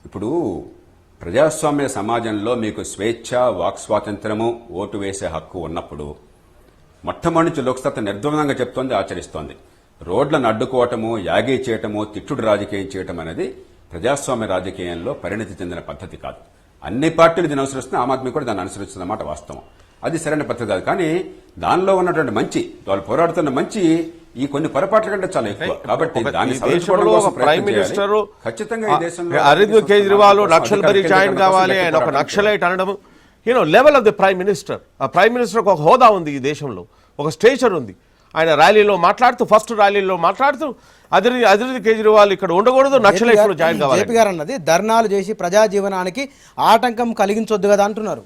ఇప్పుడు ప్రజాస్వామ్య సమాజంలో మీకు స్వేచ్ఛ, వాక్ స్వాతంత్రము, ఓటు వేసే హక్కు ఉన్నప్పుడు మొట్టమొదటి నుంచి లోక్సత్తా నిర్ద్వందంగా చెప్తోంది, ఆచరిస్తోంది. రోడ్లను అడ్డుకోవటము, యాగీ చేయటము, తిట్టుడు రాజకీయం చేయటం అనేది ప్రజాస్వామ్య రాజకీయంలో పరిణతి చెందిన పద్ధతి కాదు. అన్ని పార్టీలు దీన్ని అనుసరిస్తున్నాయి, ఆమ్ ఆద్మీ కూడా దాన్ని అనుసరిస్తున్నమాట వాస్తవం. అది సరైన పద్ధతి కాదు. కానీ దానిలో ఉన్నటువంటి మంచి, వాళ్ళు పోరాడుతున్న మంచి ఈ కొన్ని పొరపాట్ల కంటే చాలా ఎక్కువ. కాబట్టి ఖచ్చితంగా అరవింద్ కేజ్రీవాల్ నక్సల్బరీ జాయిన్ కావాలి, ఆయన ఒక నక్సలైట్ అనడం level of the prime minister. ఆ ప్రైమ్ మినిస్టర్ ఒక హోదా ఉంది ఈ దేశంలో, ఒక స్టేచర్ ఉంది. ఆయన ఫస్ట్ ర్యాలీలో మాట్లాడుతూ అరవింద్ కేజ్రీవాల్ ఇక్కడ ఉండకూడదు, నక్సలైట్స్ లో జాయిన్ కావాలి. జేపీ గారు అన్నది ధర్నాలు చేసి ప్రజా జీవనానికి ఆటంకం కలిగించొద్దు కదా అంటున్నారు.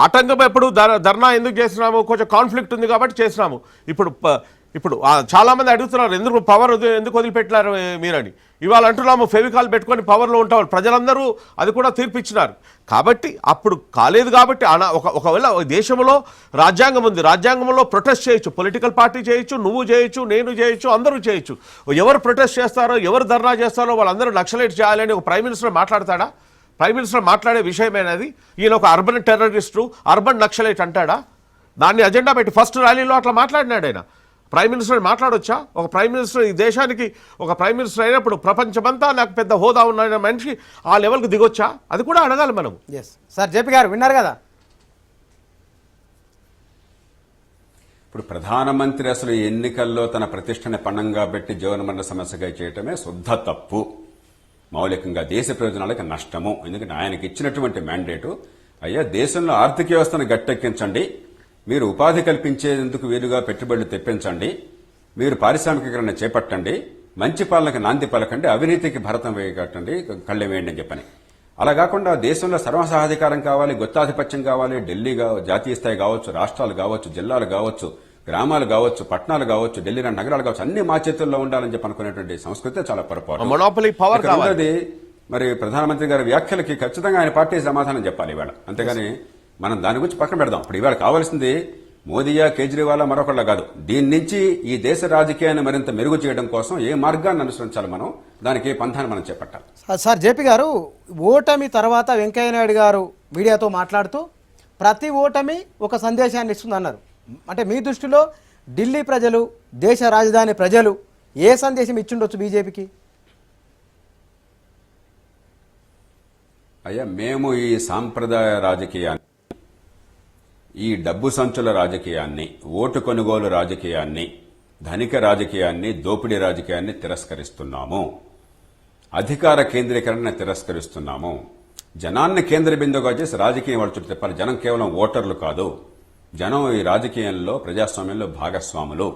ఆటంకం ఎప్పుడు? ధర్నా ఎందుకు చేసినాము? కొంచెం కాన్ఫ్లిక్ట్ ఉంది కాబట్టి చేసినాము. ఇప్పుడు చాలా మంది అడుగుతున్నారు, ఎందుకు పవర్ ఎందుకు వదిలిపెట్టినారు మీరని. ఇవాళ అంటున్నాము ఫెవికాల్ పెట్టుకొని పవర్లో ఉంటాం. ప్రజలందరూ అది కూడా తీర్పిచ్చినారు. కాబట్టి అప్పుడు కాలేదు. కాబట్టి ఒకవేళ దేశంలో రాజ్యాంగం ఉంది, రాజ్యాంగంలో ప్రొటెస్ట్ చేయొచ్చు, పొలిటికల్ పార్టీ చేయొచ్చు, నువ్వు చేయొచ్చు, నేను చేయొచ్చు, అందరూ చేయొచ్చు. ఎవరు ప్రొటెస్ట్ చేస్తారో, ఎవరు ధర్నా చేస్తారో వాళ్ళందరూ నక్సలైట్ చేయాలని ఒక ప్రైమ్ మినిస్టర్ మాట్లాడతాడా? ప్రైమ్ మినిస్టర్ మాట్లాడే విషయమేనది. ఈయన ఒక అర్బన్ టెర్రరిస్టు, అర్బన్ నక్సలైట్ అంటాడా? దాన్ని అజెండా పెట్టి ఫస్ట్ ర్యాలీలో అట్లా మాట్లాడినాడు ఆయన. ప్రైమ్ మినిస్టర్ మాట్లాడొచ్చా? ఒక ప్రైమ్ మినిస్టర్ ఈ దేశానికి ఒక ప్రైమ్ మినిస్టర్ అయినప్పుడు ప్రపంచమంతా నాకు పెద్ద హోదా ఉన్న మనిషి ఆ లెవెల్కి దిగొచ్చా? అది కూడా అడగాలి మనం. సార్ జేపీ గారు విన్నారు కదా, ఇప్పుడు ప్రధానమంత్రి అసలు ఎన్నికల్లో తన ప్రతిష్టని పణంగా పెట్టి జీవనమరణ సమస్యగా చేయటమే శుద్ధ తప్పు. మౌలికంగా దేశ ప్రయోజనాలకు నష్టము. ఎందుకంటే ఆయనకి ఇచ్చినటువంటి మ్యాండేటు, అయ్యా దేశంలో ఆర్థిక వ్యవస్థను గట్టెక్కించండి, మీరు ఉపాధి కల్పించేందుకు వీలుగా పెట్టుబడులు తెప్పించండి, మీరు పారిశ్రామికీకరణ చేపట్టండి, మంచి పాలనకు నాంది పలకండి, అవినీతికి భరతం వేయకట్టండి, కళ్ళెం వేయండి అని చెప్పని. అలా కాకుండా దేశంలో సర్వసహాధికారం కావాలి, గుత్తాధిపత్యం కావాలి, ఢిల్లీ జాతీయ స్థాయి కావచ్చు, రాష్ట్రాలు కావచ్చు, జిల్లాలు కావచ్చు, గ్రామాలు కావచ్చు, పట్టణాలు కావచ్చు, ఢిల్లీ లాంటి నగరాలు కావచ్చు, అన్ని మా చేతుల్లో ఉండాలని చెప్పి అనుకునేటువంటి సంస్కృతి చాలా పొరపాటు. మొనోపలీ పవర్ కావాలి. మరి ప్రధానమంత్రి గారి వ్యాఖ్యలకి ఖచ్చితంగా ఆయన పార్టీ సమాధానం చెప్పాలి ఇవాళ. అంతేగాని మనం దాని గురించి పక్కన పెడదాం. ఇప్పుడు ఇవాళ కావాల్సింది మోదీయా, కేజ్రీవాల్ మరొకళ్ళ కాదు. దీని నుంచి ఈ దేశ రాజకీయాన్ని మరింత మెరుగు చేయడం కోసం ఏ మార్గాన్ని అనుసరించాలి, మనం దానికి ఏ పంథాన్ని మనం చేపట్టాలి. సార్ జేపీ గారు, ఓటమి తర్వాత వెంకయ్యనాయుడు గారు మీడియాతో మాట్లాడుతూ ప్రతి ఓటమి ఒక సందేశాన్ని ఇస్తుంది అన్నారు. అంటే మీ దృష్టిలో ఢిల్లీ ప్రజలు, దేశ రాజధాని ప్రజలు ఏ సందేశం ఇచ్చిండొచ్చు బీజేపీకి? అయ్యా, మేము ఈ సాంప్రదాయ రాజకీయాన్ని, ఈ డబ్బు సంచుల రాజకీయాన్ని, ఓటు కొనుగోలు రాజకీయాన్ని, ధనిక రాజకీయాన్ని, దోపిడీ రాజకీయాన్ని తిరస్కరిస్తున్నాము. అధికార కేంద్రీకరణ తిరస్కరిస్తున్నాము. జనాన్ని కేంద్ర బిందువుగా చేసి రాజకీయం వాళ్ళ చుట్టూ తిప్పాలి. జనం కేవలం ఓటర్లు కాదు. జనం ఈ రాజకీయంలో, ప్రజాస్వామ్యంలో భాగస్వాములు.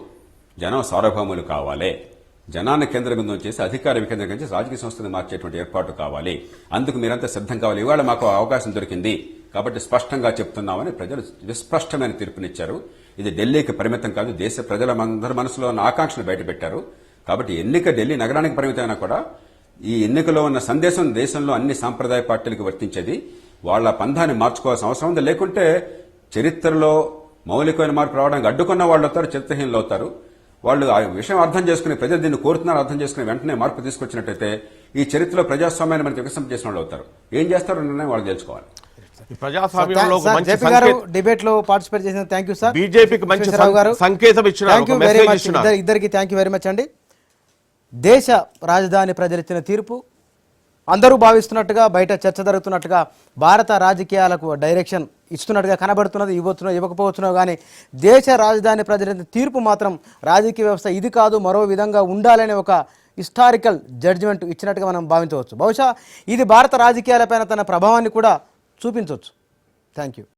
జనం సార్వభౌములు కావాలి. జనాన్ని కేంద్ర బిందువు చేసి అధికార వికేంద్రీకరణ చేసి రాజకీయ సంస్థను మార్చేటువంటి ఏర్పాటు కావాలి. అందుకు మీరంతా సిద్ధం కావాలి. ఇవాళ మాకు అవకాశం దొరికింది కాబట్టి స్పష్టంగా చెప్తున్నామని ప్రజలు విస్పష్టమైన తీర్పునిచ్చారు. ఇది ఢిల్లీకి పరిమితం కాదు, దేశ ప్రజల అందరి మనసులో ఉన్న ఆకాంక్షను బయటపెట్టారు. కాబట్టి ఎన్నిక ఢిల్లీ నగరానికి పరిమితమైనా కూడా ఈ ఎన్నికలో ఉన్న సందేశం దేశంలో అన్ని సాంప్రదాయ పార్టీలకు వర్తించేది. వాళ్ళ పంధాన్ని మార్చుకోవాల్సిన అవసరం ఉంది. లేకుంటే చరిత్రలో మౌలికమైన మార్పు రావడానికి అడ్డుకున్న వాళ్ళు అవుతారు, చరిత్రహీనులు అవుతారు. వాళ్ళు ఆ విషయం అర్థం చేసుకుని, ప్రజలు దీన్ని కోరుతున్నారు అర్థం చేసుకుని వెంటనే మార్పు తీసుకొచ్చినట్టయితే ఈ చరిత్రలో ప్రజాస్వామ్యాన్ని మనకి వికసం చేసిన వాళ్ళు అవుతారు. ఏం చేస్తారో నిర్ణయం వాళ్ళు తెలుసుకోవాలి. ప్రజాస్వామ్యంలో డిబేట్ లో పార్టిసిపేట్ చేసిన థ్యాంక్ యూ సార్. బీజేపీకి మంచి సంకేతం ఇచ్చిన ఇద్దరికి థ్యాంక్ యూ వెరీ మచ్ అండి. దేశ రాజధాని ప్రజలు ఇచ్చిన తీర్పు అందరూ భావిస్తున్నట్టుగా, బయట చర్చ జరుగుతున్నట్టుగా భారత రాజకీయాలకు డైరెక్షన్ ఇస్తున్నట్టుగా కనబడుతున్నది. ఇవ్వకపోవచ్చునో కానీ దేశ రాజధాని ప్రజల తీర్పు మాత్రం రాజకీయ వ్యవస్థ ఇది కాదు, మరో విధంగా ఉండాలనే ఒక హిస్టారికల్ జడ్జిమెంట్ ఇచ్చినట్టుగా మనం భావించవచ్చు. బహుశా ఇది భారత రాజకీయాలపైన తన ప్రభావాన్ని కూడా చూపించవచ్చు. Thank you.